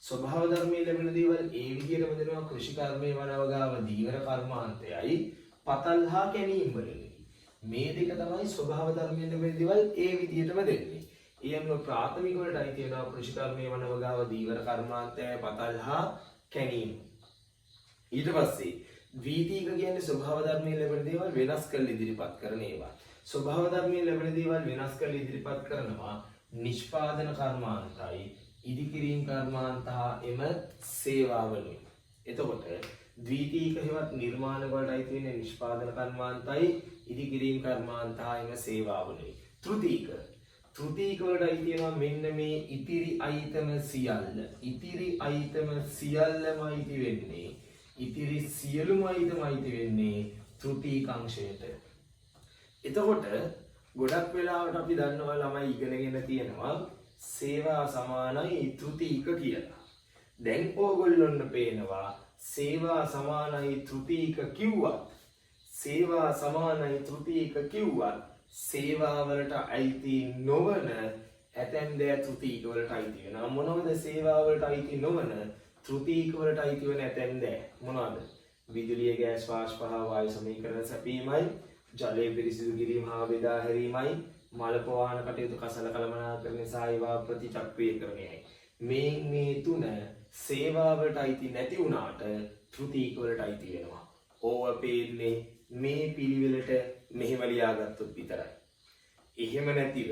ස්වභාව ධර්මයෙන් ලැබෙන දේවල් ඒ විදියටම දෙනවා කෘෂිකර්මයේ වනවගාව දීවර කර්මාන්තයයි පතල් හා කැණීම් වලදී. මේ දෙක තමයි ස්වභාව ධර්මයෙන් ලැබෙන දේවල් ඒ විදියටම දෙන්නේ. ඒ අනුව ප්‍රාථමික වලට අයිති වෙනවා කෘෂිකර්මයේ වනවගාව දීවර කර්මාන්තයයි පතල් හා කැණීම්. ඊට පස්සේ ද්විතීක කියන්නේ ස්වභාව ධර්මයෙන් ලැබෙන දේවල් වෙනස් කරලා ඉදිරිපත් කරන ඒවා. ස්වභාව ධර්මයෙන් ලැබෙන දේවල් වෙනස් කරලා ඉදිරිපත් කරනවා නිෂ්පාදන කර්මාන්තයි, ඉදිකිරීම් කර්මාන්ත හා එම සේවාවලුයි. එතකොට ද්විතීක හේවත් නිර්මාණ වලට අයිති වෙන්නේ නිෂ්පාදන කර්මාන්තයි, ඉදිකිරීම් කර්මාන්ත හා එම සේවාවලුයි. තෘතීක වලට අයිති වෙනවා මෙන්න මේ ඉතිරි අයිතම සියල්ල. ඉතිරි අයිතම සියල්ලම අයිති වෙන්නේ, ඉතිරි සියලුම අයිතම අයිති වෙන්නේ තෘතීක අංශයට. එතකොට ගොඩක් වෙලාවට අපි දන්නවා ළමයි ඉගෙනගෙන තියෙනවා සේවා සමානයි තෘතීක කියලා. දැන් ඕගොල්ලොන්ට පේනවා සේවා සමානයි තෘතීක කිව්වත් සේවා වලට අයිති නොවන ඇතැම් දෑ තෘතීක වලට අයිති වෙනවා. මොනවද සේවා වලට අයිති නොවන තෘතීක වලට අයිති වෙන ඇතැම් දෑ? මොනවද? විදුලිය, ගෑස්, වාෂ්ප හා වායු සමීකරණ සැපීමයි, ජලය පිරිසිදු කිරීම හා බෙදා හැරීමයි, මල ප්‍රවාහන කටයුතු, කසල කළමනාකරණය සහ ඒවා ප්‍රතිචක්‍රීයකරණයයි. මේ තුන සේවා වලට අයිති නැති වුණාට තෘතීක වලට අයිති වෙනවා. ඕව පේන්නේ මේ පිළිවෙලට මෙහෙම ලියාගත්තොත් විතරයි. එහෙම නැතිව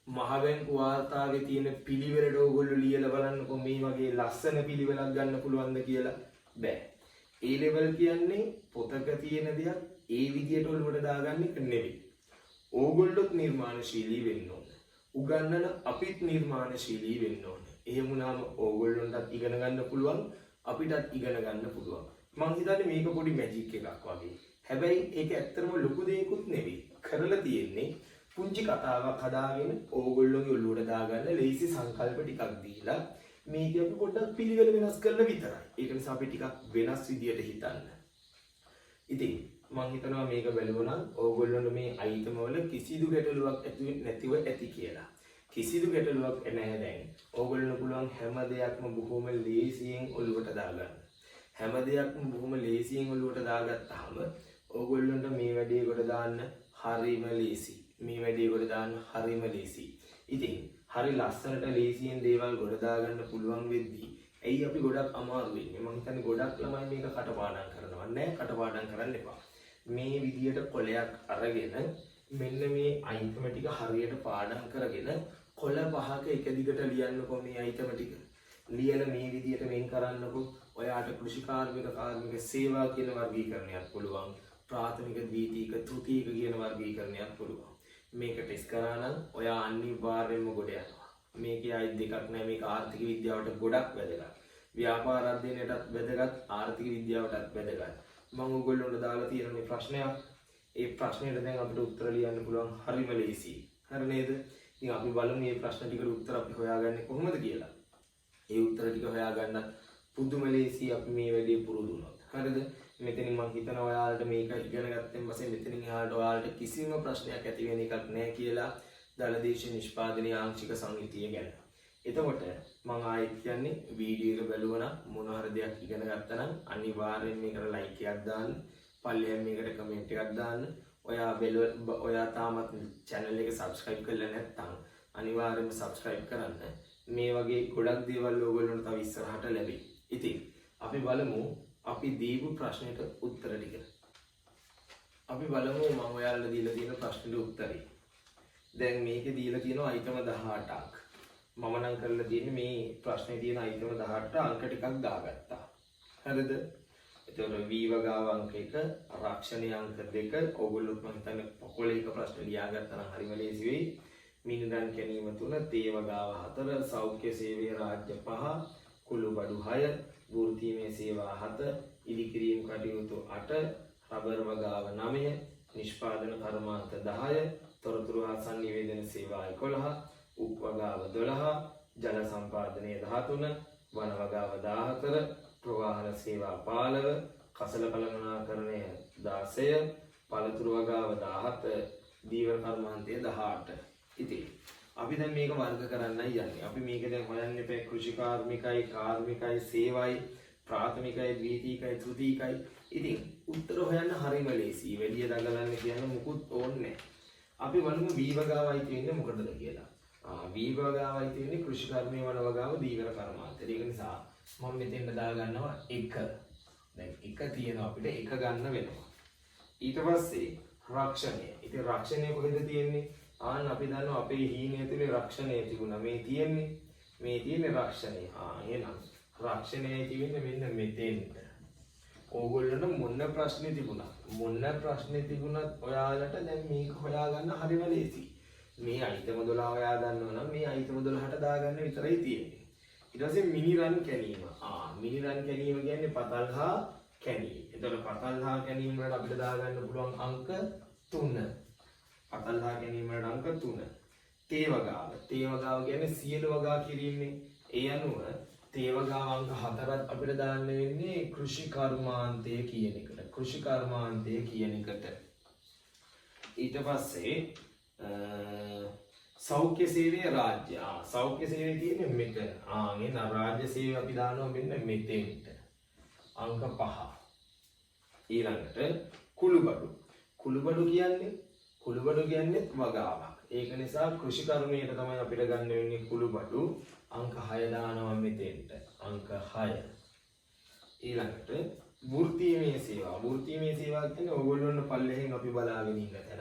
මහබැංකු වාර්තාවේ තියෙන පිළිවෙලට ඕගොල්ලෝ ලියලා බලන්නකො මේ වගේ ලස්සන පිළිවෙලක් ගන්න පුළුවන්ද කියලා. බෑ. ඒ ලෙවල් කියන්නේ පොතක තියෙන දෙයක් ඒ විදියට ඔළුවට දාගන්න එක නෙවෙයි. ඕගොල්ලොත් නිර්මාණශීලී වෙන්න ඕන. උගන්නන අපිත් නිර්මාණශීලී වෙන්න ඕන. එහෙම වුණාම ඕගොල්ලොන්ටත් ඉගෙන ගන්න පුළුවන්, අපිටත් ඉගෙන ගන්න පුළුවන්. මං හිතන්නේ මේක පොඩි මැජික් එකක් වගේ. හැබැයි ඒක ඇත්තටම ලොකු දෙයක්ුත් නෙවෙයි. කරලා තියෙන්නේ පුංචි කතාවක් හදාගෙන ඕගොල්ලෝගේ ඔළුවට දාගන්න ලේසි සංකල්ප ටිකක් දීලා මේක අපි පොඩ්ඩක් පිළිවෙල වෙනස් කරලා විතරයි. ඒක නිසා අපි ටිකක් වෙනස් විදියට හිතන්න. ඉතින් මං හිතනවා මේක බැලුවනම් ඕගොල්ලොන්ට මේ අයිටම වල කිසිදු ගැටලුවක් නැතිව ඇති කියලා. කිසිදු ගැටලුවක් නැහැ දැන්. ඕගොල්ලෝ පුළුවන් හැම දෙයක්ම බොහොම ලේසියෙන් ඔළුවට දාගන්න. හැම දෙයක්ම බොහොම ලේසියෙන් ඔළුවට දාගත්තාම ඕගොල්ලොන්ට මේ වැඩේ කොට දාන්න හරිම ලේසි. මේ වැඩේ කොට දාන්න හරිම ලේසි. ඉතින් හරි ලස්සනට ලේසියෙන් දේවල් ගොඩ දාගන්න පුළුවන් වෙද්දී ඇයි අපි ගොඩක් අමාරු වෙන්නේ? මම හිතන්නේ ගොඩක් ළමයි මේක කටපාඩම් කරනවා. නෑ කටපාඩම් කරන්න එපා. මේ විදියට කොලයක් අරගෙන මෙන්න මේ අයිටම ටික හරියට පාඩම් කරගෙන කොළ පහක එක දිගට ලියන්නකො මේ අයිටම ටික. ලියලා මේ විදියට වෙන් කරන්නකො. ඔයාට කෘෂිකාර්මික කාර්මික සේවා කියන වර්ගීකරණයක් පුළුවන්. ප්‍රාථමික ද්විතීක තෘතීක කියන වර්ගීකරණයක් පුළුවන්. මේක ටෙස්ට් කරා නම් ඔයා අනිවාර්යයෙන්ම ගොඩ යනවා. මේකේ අයි දෙකක් නෑ. මේක ආර්ථික විද්‍යාවට ගොඩක් වැදගත්. ව්‍යාපාර අධ්‍යයනයටත් වැදගත්. ආර්ථික විද්‍යාවටත් වැදගත්. මම ඔයගොල්ලන්ට දාලා තියෙන මේ ප්‍රශ්නයක්. ඒ ප්‍රශ්නෙට දැන් අපිට උත්තර ලියන්න පුළුවන් හරිම ලේසියි. හරි නේද? ඉතින් අපි බලමු මේ ප්‍රශ්න ටිකට උත්තර අපි හොයාගන්නේ කොහොමද කියලා. ඒ උත්තර ටික හොයාගන්න පුදුම ලේසියි අපි මේ වැඩේ පුරුදු වුණොත්. හරිද? මෙතනින් මම හිතනවා ඔයාලට මේක ඉගෙන ගත්තන් පස්සේ මෙතනින් එහාට ඔයාලට කිසිම ප්‍රශ්නයක් ඇති වෙන එකක් නැහැ කියලා දලදේශ නිෂ්පාදනීය ආංශික සංහිතිය ගැන. එතකොට මම ආයෙත් කියන්නේ වීඩියෝ එක බලුවා නම් මොන හරි දෙයක් ඉගෙන ගත්තා නම් අනිවාර්යෙන් මේකට ලයික් එකක් දාන්න. පල්ලෙහාන් මේකට කමෙන්ට් එකක් දාන්න. ඔයා තාමත් channel එක subscribe කරලා නැත්නම් අනිවාර්යෙන්ම subscribe කරන්න. මේ වගේ ගොඩක් දේවල් ඔයගොල්ලන්ට තව ඉස්සරහට ලැබෙයි. ඉතින් අපි බලමු අපි දීපු ප්‍රශ්නෙට උත්තර ටික. අපි බලමු මම ඔයාලට දීලා තියෙන ප්‍රශ්නෙට උත්තරේ. දැන් මේකේ දීලා තියෙනවා අයිටම 18ක්. මම නම් කරලා තියෙන්නේ මේ ප්‍රශ්නේ තියෙන අයිටම 18ට අංක ටිකක් දාගත්තා. හරිද? එතකොට V වගාව අංක 1, ආරක්ෂණීය අංක 2. ඕගොල්ලොත් මම හිතන්නේ පොකොලේ එක ප්‍රශ්න ලියාගත්තා නම් හරිම ලේසි වෙයි. මිනිදන් කැනීම 3, තේ වගාව 4, සෞඛ්‍ය සේවය රාජ්‍ය 5, කුළුබඩු 6, වෘත්තීමය සේවා 7, ඉදිකිරීම් කටයුතු 8, රබර් වගාව 9, නිෂ්පාදන කර්මාන්ත 10, තොරතුරු හා සංනිවේදන සේවා 11, උප වගාව 12, ජල සම්පාදනය 13, වන වගාව 14, ප්‍රවාහන සේවා 15, කසල කළමනාකරණය 16, පළතුරු වගාව 17, දීවර කර්මාන්තය 18. ඉතින් අපි දැන් මේක වර්ග කරන්නයි යන්නේ. අපි මේක දැන් හොයන්න එපා කෘෂිකාර්මිකයි, කාර්මිකයි, සේවයි, ප්‍රාථමිකයි, ද්විතීකයි, තෘතීකයි. ඉතින් උත්තර හොයන්න හරිම ලේසියි. වැඩි දඟලන්න කියන මුකුත් ඕනේ නැහැ. අපි බලමු V වගාවයි තියෙන්නේ මොකටද කියලා. V වගාවයි තියෙන්නේ කෘෂිකර්මයේ වන වගාව දීවර කර්මාන්තය. ඒක නිසා මම මෙතෙන්ට දා ගන්නවා 1. දැන් 1 තියෙනවා අපිට 1 ගන්න වෙනවා. ඊට පස්සේ රක්ෂණය. ඉතින් රක්ෂණය කොහෙද තියෙන්නේ? ආන් අපි දන්නවා අපේ හීනය ඇතුලේ රක්ෂණය තිබුණා. මේ තියෙන්නේ රක්ෂණය. එහෙනම් රක්ෂණය තියෙන්නේ මෙන්න මෙතෙන්ට. ඕගොල්ලන්ට මොන ප්‍රශ්නේ තිබුණත් ඔයාලට දැන් මේක හොයාගන්න හරිම ලේසියි. මේ අයිටම 12 ඔයා දන්නවා නම් මේ අයිටම 12ට දාගන්න විතරයි තියෙන්නේ. ඊට පස්සේ මිනි රන් කැනීම. මිනි රන් කැනීම කියන්නේ පතල් හා කැනීම. එතකොට පතල් හා කැනීම වලට අපිට දාගන්න පුළුවන් අංක 3. පතල් හා කැනීම වලට අංක 3. තේ වගාව කියන්නේ සියලු වගා කිරීමනේ. ඒ අනුව තේ වගාව අංක 4ත් අපිට දාන්න වෙන්නේ කෘෂි කර්මාන්තය කියන එකට. ඊට පස්සේ සෞඛ්‍ය සේවය රාජ්‍ය. සෞඛ්‍ය සේවය තියෙන්නේ මෙතන. එහෙනම් රාජ්‍ය සේවය අපි දානවා මෙන්න මෙතෙන්ට. අංක 5. ඊළඟට කුළුබඩු කියන්නේ වගාවක්. ඒක නිසා කෘෂි කර්මයට තමයි අපිට ගන්න වෙන්නේ කුළුබඩු. අංක 6 දානවා මෙතෙන්ට. අංක 6. ඊළඟට වෘත්තීමය සේවා. වෘත්තීමය සේවා කියන්නේ ඕගොල්ලොන්ට පල්ලෙහෙන් අපි බලාගෙන ඉන්න තැන.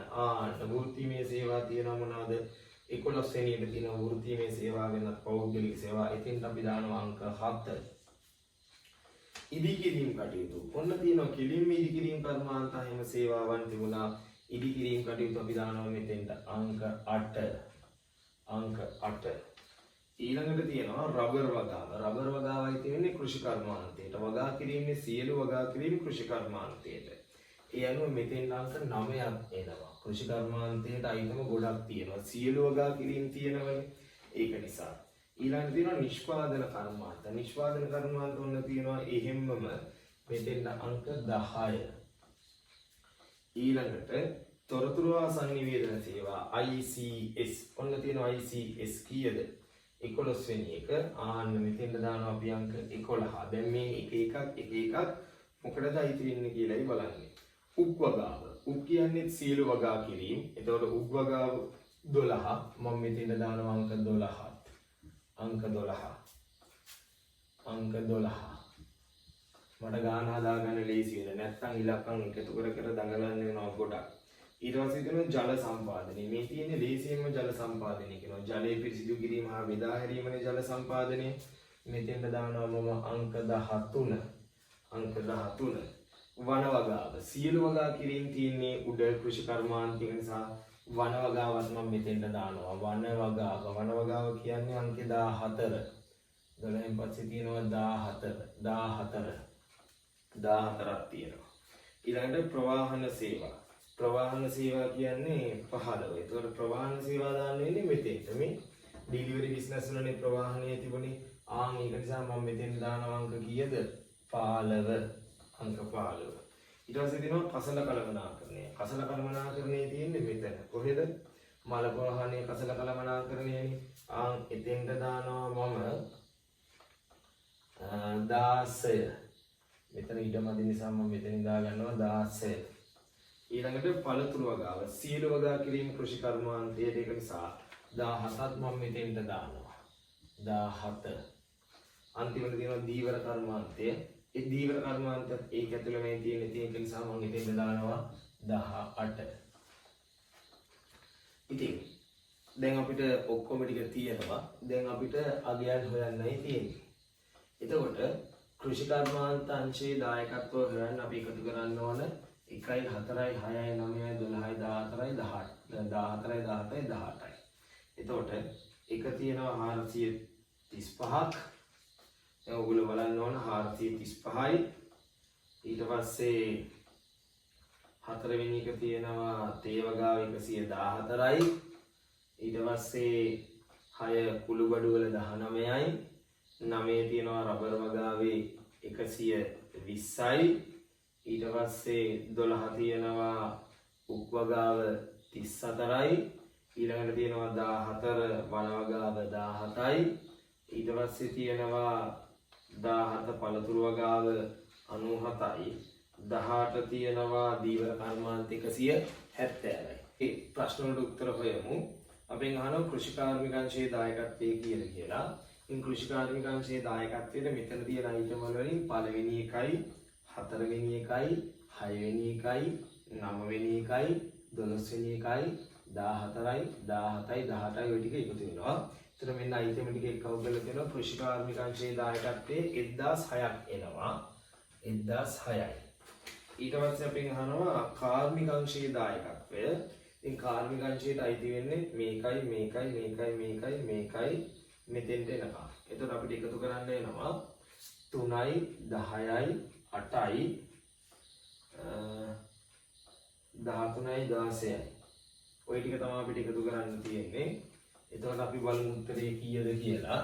වෘත්තීමය සේවා තියෙනවා මොනවද? 11 වෙනියට තියෙන වෘත්තීමය සේවා වෙනත් පෞද්ගලික සේවා. එතෙන්ට අපි දානවා අංක 7. ඉදිකිරීම් කටයුතු. ඔන්න තියෙනවා කිලිම් ඉදිකිරීම් කර්මාන්ත හැම සේවාවන් තිබුණා. ඉදිකිරීම් කටයුතු අපි දානවා මෙතෙන්ට අංක 8. ඊළඟට තියෙනවා රබර් වගාව. රබර් වගාවයි තියෙන්නේ කෘෂි කර්මාන්තයට. වගා කිරීමේ සියලු වගා කිරීම කෘෂි කර්මාන්තයට. ඒ අනුව මෙතෙන් අංක 9ක් එනවා. කෘෂි කර්මාන්තයට අයිතම ගොඩක් තියෙනවා. සියලු වගා කිරීම තියෙනවනේ. ඒක නිසා. ඊළඟට තියෙනවා නිෂ්පාදන කර්මාන්ත. නිෂ්පාදන කර්මාන්ත ඔන්න තියෙනවා එහෙම්මම මෙතෙන් අංක 10. ඊළඟට තොරතුරු සංනිවේදන සේවා ICS ඔන්න තියෙනවා. ICS කීයද? 11 වෙනි එක. ආන්න මෙතෙන්ට දානවා අපි අංක 11. දැන් මේ එක එකක් මොකටද අයිති වෙන්නේ කියලායි බලන්නේ. උක් වගාව. උක් කියන්නේ සියලු වගා කිරීම. එතකොට උක් වගාව 12. මම මෙතෙන්ට දානවා අංක 12. අංක 12. අංක 12. මට ගාන හදාගන්න ලේසි වෙන. නැත්නම් ඉලක්කම් එකතු කර කර දඟලන්න වෙනවා ගොඩක්. ඊට පස්සේ තියෙනවා ජල සම්පාදනය. මේ තියෙන්නේ ලේසියෙන්ම ජල සම්පාදනය කියනවා. ජලය පිරිසිදු කිරීම හා බෙදා හැරීමනේ ජල සම්පාදනය. මෙතෙන්ට දානවා මම අංක 13. අංක 13. වන වගාව. සියලු වගා කිරීම තියෙන්නේ උඩ කෘෂි කර්මාන්තික නිසා වන වගාවත් මම මෙතෙන්ට දානවා. වන වගාව. වන වගාව කියන්නේ අංක 14. 12න් පස්සේ තියෙනවා 14. 14ක් තියෙනවා. ඊළඟට ප්‍රවාහන සේවා. ප්‍රවාහන සේවා කියන්නේ 15. ඒතකොට ප්‍රවාහන සේවා දාන්න වෙන්නේ මෙතෙන්ට. මේ ඩිලිවරි බිස්නස් වලනේ ප්‍රවාහනය තිබුණේ. ඒක නිසා මම මෙතෙන් දානවා අංක කීයද? 15. අංක 15. ඊට පස්සේ තියෙනවා කසල කළමනාකරණය. කසල කළමනාකරණය තියෙන්නේ මෙතන. කොහෙද? මල ප්‍රවාහනයේ කසල කළමනාකරණයනේ. එතෙන්ට දානවා මම 16. මෙතන ඉඩමදි නිසා මම මෙතනින් දා ගන්නවා 16. ඊළඟට පළතුරු වගාව. සියලු වගා කිරීම කෘෂි කර්මාන්තයට ඒක නිසා 17ත් මම මෙතෙන්ට දානවා. 17. අන්තිමට තියෙනවා දීවර කර්මාන්තය. ඒ දීවර කර්මාන්ත ඒක ඇතුළේ මේ තියෙන ඒක නිසා මම මෙතෙන්ට දානවා 18. ඉතින් දැන් අපිට ඔක්කොම ටික තියෙනවා. දැන් අපිට අගයන් හොයන්නයි තියෙන්නේ. එතකොට කෘෂි කර්මාන්ත අංශයේ දායකත්වය හොයන්න අපි එකතු කරන්න ඕන 1 4 6 9 12 14 18. එතකොට එක තියෙනවා 435ක්. දැන් ඔයගොල්ලෝ බලන්න ඕන 435යි. ඊට පස්සේ හතරවෙනි එක තියෙනවා තේවගාව 114යි. ඊට පස්සේ 6 කුළුබඩු වල 19යි. 9 තියෙනවා රබර් වගාවේ 120යි. ඊට පස්සේ 12 තියෙනවා උක් වගාව 34යි. ඊළඟට තියෙනවා 14 වන වගාව 17යි. ඊට පස්සේ තියෙනවා 17 පළතුරු වගාව 97යි. 18 තියෙනවා දීවර කර්මාන්ත 170යි. ඒ ප්‍රශ්න වලට උත්තර හොයමු. අපෙන් අහනවා කෘෂි කාර්මික අංශයේ දායකත්වයේ කියලා. ඉන් කෘෂි කාර්මික අංශයේ දායකත්වයට මෙතන තියෙන අයිටම් වලින් පළවෙනි එකයි, හතරවෙනි එකයි, හයවෙනි එකයි, නවවෙනි එකයි, 12වෙනි එකයි, 14යි, 17යි, 18යි ඔය ටික එකතු වෙනවා. එතන මෙන්න අයිටම් ටික එකව කරලා තියෙනවා. කෘෂි කාර්මික අංශයේ දායකත්වයේ 1006ක් එනවා. 1006යි. ඊට පස්සේ අපෙන් අහනවා කාර්මික අංශයේ දායකත්වය. ඉතින් කාර්මික අංශයට අයිති වෙන්නේ මේකයි මෙතෙන්ට එනවා. එතකොට අපිට එකතු කරන්න වෙනවා 3යි 10යි 8යි 13යි 16යි. ඔය ටික තමයි අපිට එකතු කරන්න තියෙන්නේ. එතකොට අපි බලමු උත්තරේ කීයද කියලා.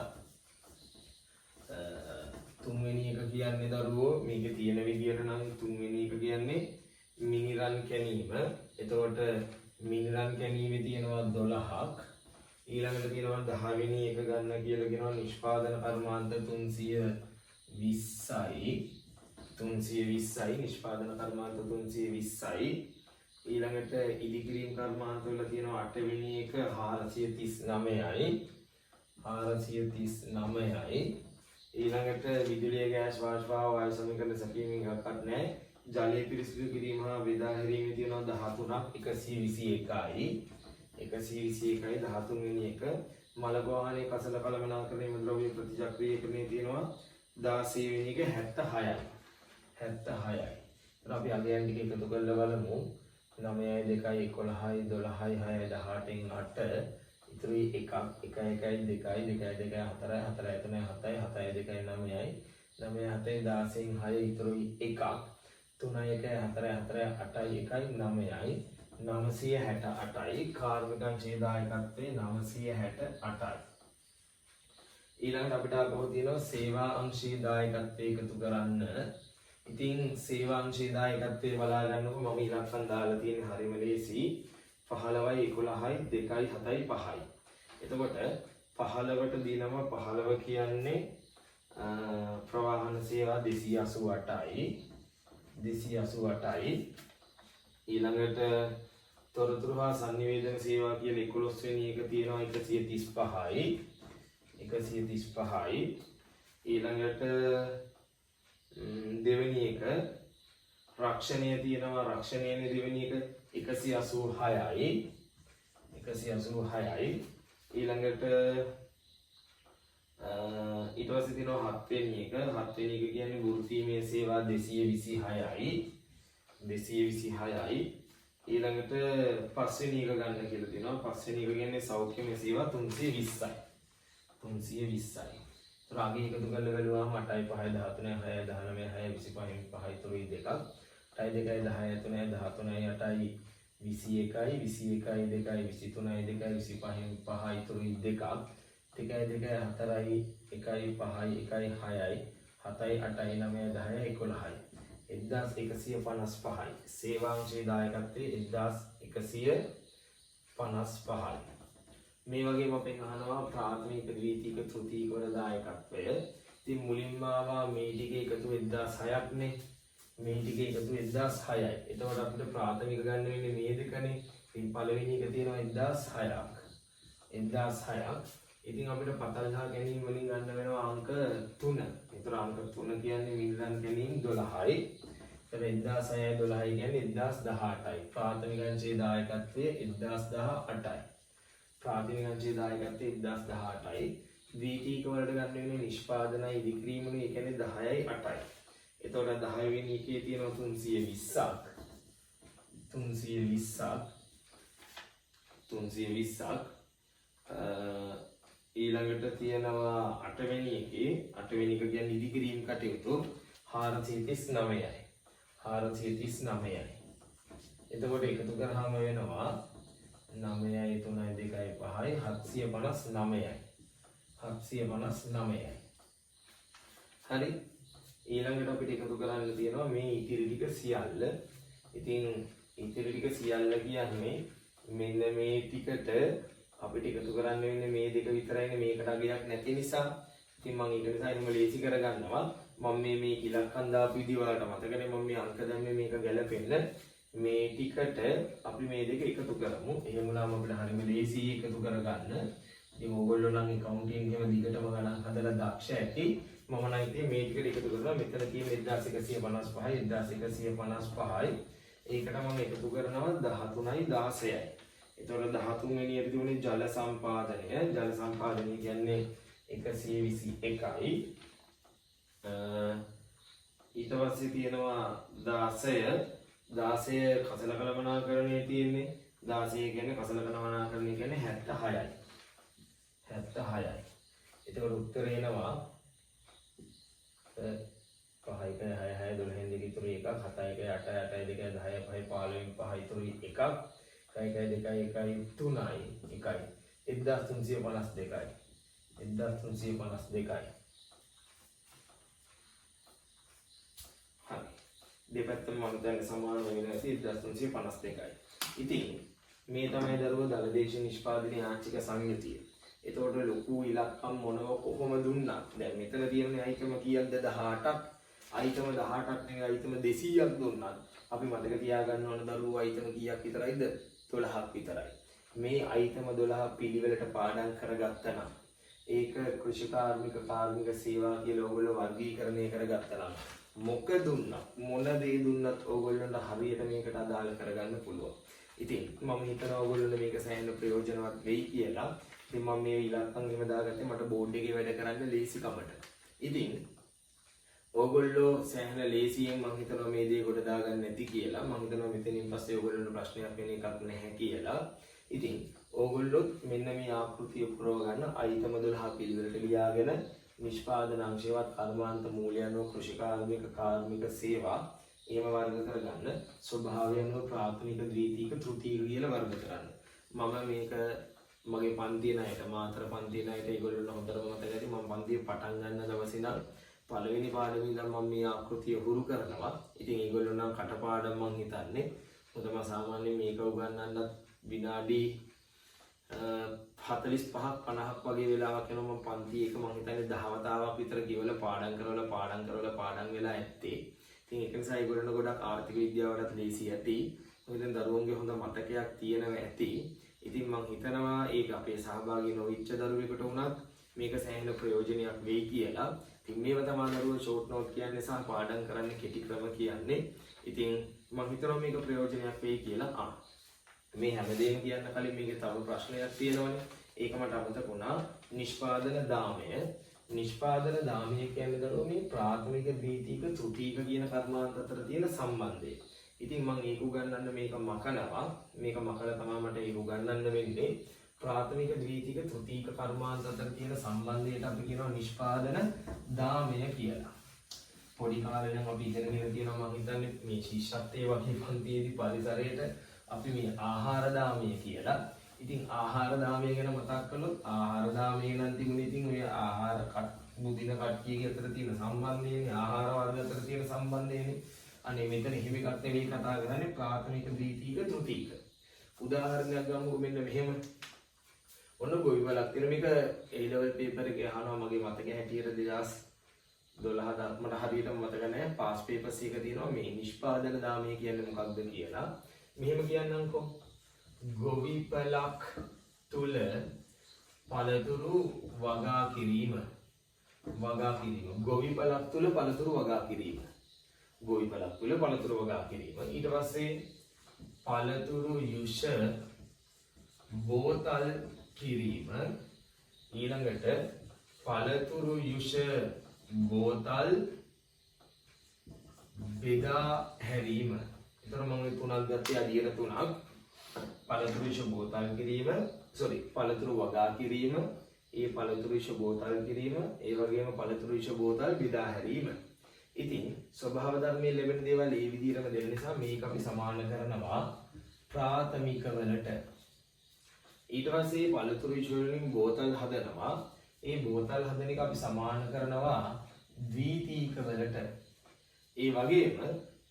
තුන්වෙනි එක කියන්නේ දරුවෝ මේකේ තියෙන විදියට නම් තුන්වෙනි එක කියන්නේ මිනිරන් කැනීම. එතකොට මිනිරන් කැනීමේ තියෙනවා 12ක්. ඊළඟට තියෙනවා 10 වෙනි එක ගන්න කියලා කියනවා නිෂ්පාදන කර්මාන්ත 320යි. නිෂ්පාදන කර්මාන්ත 320යි. ඊළඟට ඉදිකිරීම කර්මාන්ත වල තියෙනවා 8 වෙනි එක 439යි. 439යි. ඊළඟට විදුලිය ගෑස් වාෂ්පාව වායු සමීකරණ සැකීමෙන් එකක්වත් නැහැ. ජලය පිරිසිදු කිරීම හා බෙදා හැරීමේ තියෙනවා 13ක් 121යි. 121යි 13 වෙනි එක. මල ප්‍රවාහනයේ කසල කළමනාකරණයේ ද්‍රව්‍ය ප්‍රතිචක්‍රීයකරණයේ තියෙනවා 16 වෙනි එක 76යි. 76යි. එතන අපි අගයන් ටික එකතු කරලා බලමු. 9යි 2යි 11යි 12යි 6යි 18න් 8. ඊට ඉතුරුයි එකක් 1 1 2 2 2 4 4 3 7 7 2 9යි 9 7 16 6 ඉතුරුයි එකක් 3 1 4 4 8යි 1යි 9යි 968යි කාර්මික අංශයේ දායකත්වයේ 968යි ඊළඟට අපිට අහපුව තියෙනවා සේවා අංශයේ දායකත්වයේ එකතු කරන්න. ඉතින් සේවා අංශයේ දායකත්වයේ බලා ගන්නකො මම ඉලක්කම් දාලා තියෙන හරිම ලේසි 15යි 11යි 2යි 7යි 5යි. එතකොට 15ට දිනම 15 කියන්නේ ප්‍රවාහන සේවා 288යි 288යි ඊළඟට තොරතුරු හා සංනිවේදන සේවා කියලා 11 වෙනි එක තියෙනවා 135යි 135යි ඊළඟට දෙවෙනි එක රක්ෂණය තියෙනවා රක්ෂණයනේ දෙවෙනි එක 186යි 186යි ඊළඟට ඊට පස්සේ තියෙනවා 7 වෙනි එක 7 වෙනි එක කියන්නේ වෘත්තීමය සේවා 226යි 226යි ඊළඟට 5 වෙනි එක ගන්න කියලා තියෙනවා 5 වෙනි එක කියන්නේ සෞඛ්‍යමය සේවා 320යි 320යි. රාගී එකතු කරලා බැලුවාම 8යි 5යි 13යි 6යි 19යි 6යි 25යි 5යි තුරුයි දෙකක්. 8යි 2යි 10යි 3යි 13යි 8යි 21යි 21යි 2යි 23යි 2යි 25යි 5යි තුරුයි දෙකක්. 2යි 2යි 4යි 1යි 5යි 1යි 6යි 7යි 8යි 9යි 10යි 11යි 1155යි. සේවාංශයේ දායකත්වයේ 1155යි. මේ වගේම අපෙන් අහනවා ප්‍රාථමික ද්විතීක තෘතීක වල දායකත්වය. ඉතින් මුලින්ම ආවා මේ ටික එකතු 1006ක් නේ. මේ ටික එකතු 1006යි. එතකොට අපිට ප්‍රාථමික ගන්න වෙන්නේ මේ දෙකනේ. ඉතින් පළවෙනි එක තියෙනවා 1006ක්. 1006ක්. ඉතින් අපිට පතල් ගහ ගැනීම වලින් ගන්න වෙනවා අංක 3. ඒතර අංක 3 කියන්නේ මිල්ලන් ගැනීම 12යි. එතන 1006යි 12යි කියන්නේ 1018යි. ප්‍රාථමික අංශයේ දායකත්වයේ 1018යි. ප්‍රාථමික අංශයේ දායකත්වයේ 1018යි. ද්විතීක වලට ගන්න වෙන්නේ නිෂ්පාදනයි ඉදිකිරීමනේ ඒ කියන්නේ 10යි 8යි. එතකොට 10 වෙනි එකේ තියෙනවා 320ක්. 320ක්. ඊළඟට තියෙනවා 8 වෙනි එකේ 8 වෙනි එක කියන්නේ ඉදිකිරීම කටයුතු 439යි. 439යි. එතකොට එකතු කරාම වෙනවා 9යි 3යි 2යි 5යි 759යි 759යි. හරි. ඊළඟට අපිට එකතු කරන්න තියෙනවා මේ ඉතිරි ටික සියල්ල. ඉතින් ඉතිරි ටික සියල්ල කියන්නේ මෙන්න මේ ටිකට අපිට එකතු කරන්න වෙන්නේ මේ දෙක විතරයිනේ මේකට අගයක් නැති නිසා. ඉතින් මම ඒක නිසා එහෙම ලේසි කරගන්නවා. මම මේ ඉලක්කම් දාපු විදිහ වලට මතකනේ මම මේ අංක දැම්මේ මේක ගැලපෙන්න. මේ ටිකට අපි මේ දෙක එකතු කරමු. එහෙම වුණාම අපිට හරියම ලේසි එකතු කරගන්න. ඉතින් ඕගොල්ලෝ නම් accounting එහෙම දිගටම ගණන් හදලා දක්ෂ ඇති. මම නම් ඉතින් මේ ටිකට එකතු කරලා මෙතන තියෙන 1155යි 1155යි. ඒකට මම එකතු කරනවා 13යි 16යි. එතකොට 13 වෙනියට තිබුණේ ජල සම්පාදනය. ජල සම්පාදනය කියන්නේ 121යි. ඊට පස්සේ තියෙනවා 16 කසල කළමනාකරණයේ තියෙන්නේ 16 කියන්නේ කසල කළමනාකරණය කියන්නේ 76යි 76යි. එතකොට උත්තරේ එනවා 5 1 6 6 12 2 ඉතුරු 1ක් 7 1 8 8 2 10 5 15 5 ඉතුරු 1ක් 1 2 1 3යි 1යි 1352යි 1352යි. දෙපැත්තම මම දැන් සමාන වෙන ඇති 1352යි. ඉතින් මේ තමයි දරුවෝ දලදේශ නිෂ්පාදනයේ ආංශික සංයුතිය. එතකොට ලොකු ඉලක්කම් මොනව කොහොම දුන්නත් දැන් මෙතන තියෙන අයිටම කීයක්ද 18ක්. අයිටම 18ක් නෙවෙයි අයිටම 200ක් දුන්නත් අපි මතක තියාගන්න ඕන දරුවෝ අයිටම කීයක් විතරයිද 12ක් විතරයි. මේ අයිටම 12 පිළිවෙලට පාඩම් කරගත්තා නම් ඒක කෘෂි කාර්මික සේවා කියලා ඔයගොල්ලෝ වර්ගීකරණය කරගත්තා නම් මොක දුන්නත් මොන දේ දුන්නත් ඕගොල්ලන්ට හරියට මේකට අදාළ කරගන්න පුළුවන්. ඉතින් මම හිතනවා ඕගොල්ලන්ට මේක සෑහෙන ප්‍රයෝජනවත් වෙයි කියලා. ඉතින් මම මේ ඉලක්කම් එහෙම දාගත්තේ මට බෝඩ් එකේ වැඩ කරන්න ලේසි කමට. ඉතින් ඕගොල්ලෝ සෑහෙන ලේසියෙන් මම හිතනවා මේ දේ කොට දාගන්න නැති කියලා. මම හිතනවා මෙතනින් පස්සේ ඕගොල්ලන්ට ප්‍රශ්නයක් වෙන එකක් නැහැ කියලා. ඉතින් ඕගොල්ලොත් මෙන්න මේ ආකෘතිය පුරව ගන්න අයිතම 12 පිළිවෙලට ලියාගෙන නිෂ්පාදන අංශයවත් කර්මාන්ත මූලයන්ව කෘෂිකාර්මික කාර්මික සේවා එහෙම වර්ග කරගන්න ස්වභාවයෙන්ම ප්‍රාථමික ද්විතීක තෘතීක කියලා වර්ග කරන්න. මම මේක මගේ පන්තියේ ණයට මාතර පන්තියේ ණයට ඒගොල්ලෝ හොඳටම මතක ඇති මම පන්තියේ පටන් ගන්න දවසේ ඉඳන් පළවෙනි පාඩමේ ඉඳන් මම මේ ආකෘතිය හුරු කරනවා. ඉතින් ඒගොල්ලෝ නම් කටපාඩම් මං හිතන්නේ හොඳම සාමාන්‍යයෙන් මේක උගන්වන්නත් විනාඩි 45ක් 50ක් වගේ වෙලාවක් යනවා මම පන්ති එක මම හිතන්නේ 10 වතාවක් විතර කියවලා පාඩම් කරවලා වෙලා ඇත්තේ. ඉතින් ඒක නිසා ඒගොල්ලෝ ගොඩක් ආර්ථික විද්‍යාවටත් ලේසි ඇති. මොකද දරුවන්ගේ හොඳ මතකයක් තියෙනවා ඇති. ඉතින් මම හිතනවා ඒක අපේ සහභාගී නොවිච්ච දරුවෙකුට වුණත් මේක සෑහෙන ප්‍රයෝජනයක් වෙයි කියලා. ඉතින් මේව තමයි දරුවෝ ෂෝට් නෝට් කියන්නේ සහ පාඩම් කරන්න කෙටි ක්‍රම කියන්නේ. ඉතින් මම හිතනවා මේක ප්‍රයෝජනයක් වෙයි කියලා. මේ හැමදේම කියන්න කලින් මේකේ තව ප්‍රශ්නයක් තියෙනවනේ. ඒක මට අමතක වුණා. නිෂ්පාදන දාමය කියන්නේ දරුවෝ මේ ප්‍රාථමික ද්විතීක තෘතීක කියන කර්මාන්ත අතර තියෙන සම්බන්ධය. ඉතින් මම ඒක උගන්වන්න මේක මකනවා. මේක මකලා තමයි මට ඒක උගන්වන්න වෙන්නේ. ප්‍රාථමික ද්විතීක තෘතීක කර්මාන්ත අතර තියෙන සම්බන්ධයට අපි කියනවා නිෂ්පාදන දාමය කියලා. පොඩි කාලේ නම් අපි ඉගෙනගෙන තියෙනවා මම හිතන්නේ මේ ශිෂ්‍යත්වයේ වගේ පන්තියේදී පරිසරයේට අපි මේ ආහාර දාමය කියලා. ඉතින් ආහාර දාමය ගැන මතක් කළොත් ආහාර දාමය නම් තිබුණේ ඉතින් ඔය ආහාර මුදින කට්ටියගේ අතර තියෙන සම්බන්ධයනේ ආහාර වර්ග අතර තියෙන සම්බන්ධයනේ. අනේ මෙතන හිම එකක් නෙවෙයි කතා කරන්නේ ප්‍රාථමික ද්විතීක තෘතීක. උදාහරණයක් ගමු මෙන්න මෙහෙම. ඔන්න ගොවිපලක් තියෙන මේක A level paper එකේ අහනවා මගේ මතකයේ හැටියට 2012 මට හරියටම මතක නැහැ පාස් පේපර්ස් එක තියෙනවා මේ නිෂ්පාදන දාමය කියන්නේ මොකක්ද කියලා. මෙහෙම කියන්නම්කෝ. ගොවිපලක් තුල පළතුරු වගා කිරීම. ගොවිපලක් තුල පළතුරු වගා කිරීම. ඊට පස්සේ පළතුරු යුෂ බෝතල් කිරීම. ඊළඟට පළතුරු යුෂ බෝතල් බෙදා හැරීම. ඒතර මම මේ තුනක් ගත්තේ අදියර තුනක්. පළතුරු යුෂ බෝතල් කිරීම, පළතුරු වගා කිරීම, ඒ පළතුරු යුෂ බෝතල් කිරීම, ඒ වගේම පළතුරු යුෂ බෝතල් බෙදා හැරීම. ඉතින් ස්වභාව ධර්මයේ ලැබෙන දේවල් ඒ විදිහටම දෙන නිසා මේක අපි සමාන කරනවා ප්‍රාථමික වලට. ඊට පස්සේ පළතුරු යුෂ වලින් බෝතල් හදනවා. ඒ බෝතල් හදන එක අපි සමාන කරනවා ද්විතීක වලට. ඒ වගේම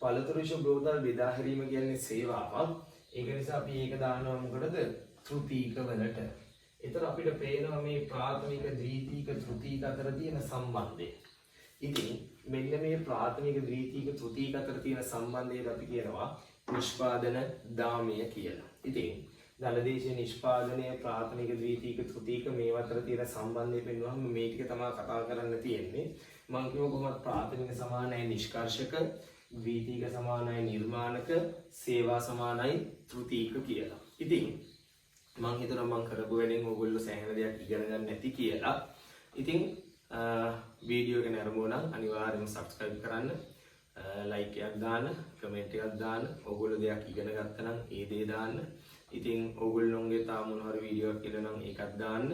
පළතුරු යුෂ බෝතල් බෙදා හැරීම කියන්නේ සේවාවක්. ඒක නිසා අපි ඒක දානවා මොකටද? තෘතීක වලට. ඒතර අපිට පේනවා මේ ප්‍රාථමික ද්විතීක තෘතීක අතර තියෙන සම්බන්ධය. ඉතින් මෙන්න මේ ප්‍රාථමික ද්විතීක තෘතීක අතර තියෙන සම්බන්ධයට අපි කියනවා නිෂ්පාදන දාමය කියලා. ඉතින් දලදේශීය නිෂ්පාදනය ප්‍රාථමික ද්විතීක තෘතීක මේ අතර තියෙන සම්බන්ධය පෙන්වුවම මේ ටික තමයි කතා කරන්න තියෙන්නේ. මම කිව්ව කොහොමද ප්‍රාථමික සමානයි නිෂ්කර්ෂක, ද්විතීක සමානයි නිර්මාණක, සේවා සමානයි තෘතීක කියලා. ඉතින් මම හිතනවා මම කරපු වැඩෙන් ඕගොල්ලෝ සෑහෙන දෙයක් ඉගෙන ගන්න නැති කියලා. ඉතින් වීඩියෝ එක නරඹුවා නම් අනිවාර්යයෙන්ම subscribe කරන්න, like එකක් දාන්න, comment එකක් දාන්න. ඕගොල්ලෝ දෙයක් ඉගෙන ගත්තා නම් ඒ දේ දාන්න. ඉතින් ඕගොල්ලෝගේ තා මොන හරි වීඩියෝ එකක් කියලා නම් ඒකත් දාන්න.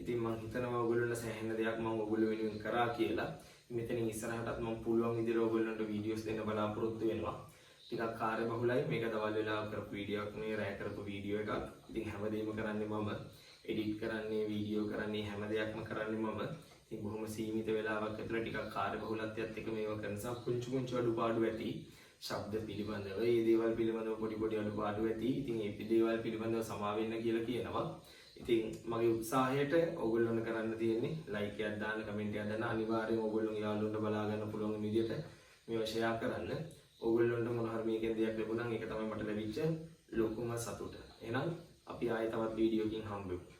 ඉතින් මම හිතනවා ඕගොල්ලන්ට සෑහෙන දෙයක් මම ඕගොල්ලෝ වෙනුවෙන් කරා කියලා. මෙතනින් ඉස්සරහටත් මම පුළුවන් විදිහට ඕගොල්ලන්ට වීඩියෝස් දෙන්න බලාපොරොත්තු වෙනවා. ටිකක් කාර්යබහුලයි මේක දවල් වෙලාව කරපු වීඩියෝ එකක් නේ රැ කරපු වීඩියෝ එකක්. ඉතින් හැමදේම කරන්නේ මම, එඩිට් කරන්නේ, වීඩියෝ කරන්නේ, හැම දෙයක්ම කරන්නේ මම. ඉතින් බොහොම සීමිත වෙලාවක් ඇතුළත ටිකක් කාර්යබහුලත්වයත් එක්ක මේව කරන නිසා පුංචි අඩුපාඩු ඇති. ශබ්ද පිළිබඳව, මේ දේවල් පිළිබඳව පොඩි අඩුපාඩු ඇති. ඉතින් මේ දේවල් පිළිබඳව සමා වෙන්න කියලා කියනවා. ඉතින් මගේ උත්සාහයට ඕගොල්ලොන්ට කරන්න තියෙන්නේ like එකක් දාන්න, comment එකක් දාන්න. අනිවාර්යයෙන් ඕගොල්ලෝගේ යාළුවන්ට බලා ගන්න පුළුවන් විදිහට මේව share කරන්න. ඕගොල්ලොන්ට මොන හරි මේකෙන් දෙයක් ලැබුණා නම් ඒක තමයි මට ලැබිච්ච ලොකුම සතුට. එහෙනම් අපි ආයෙ තවත් වීඩියෝ එකකින් හම්බෙමු.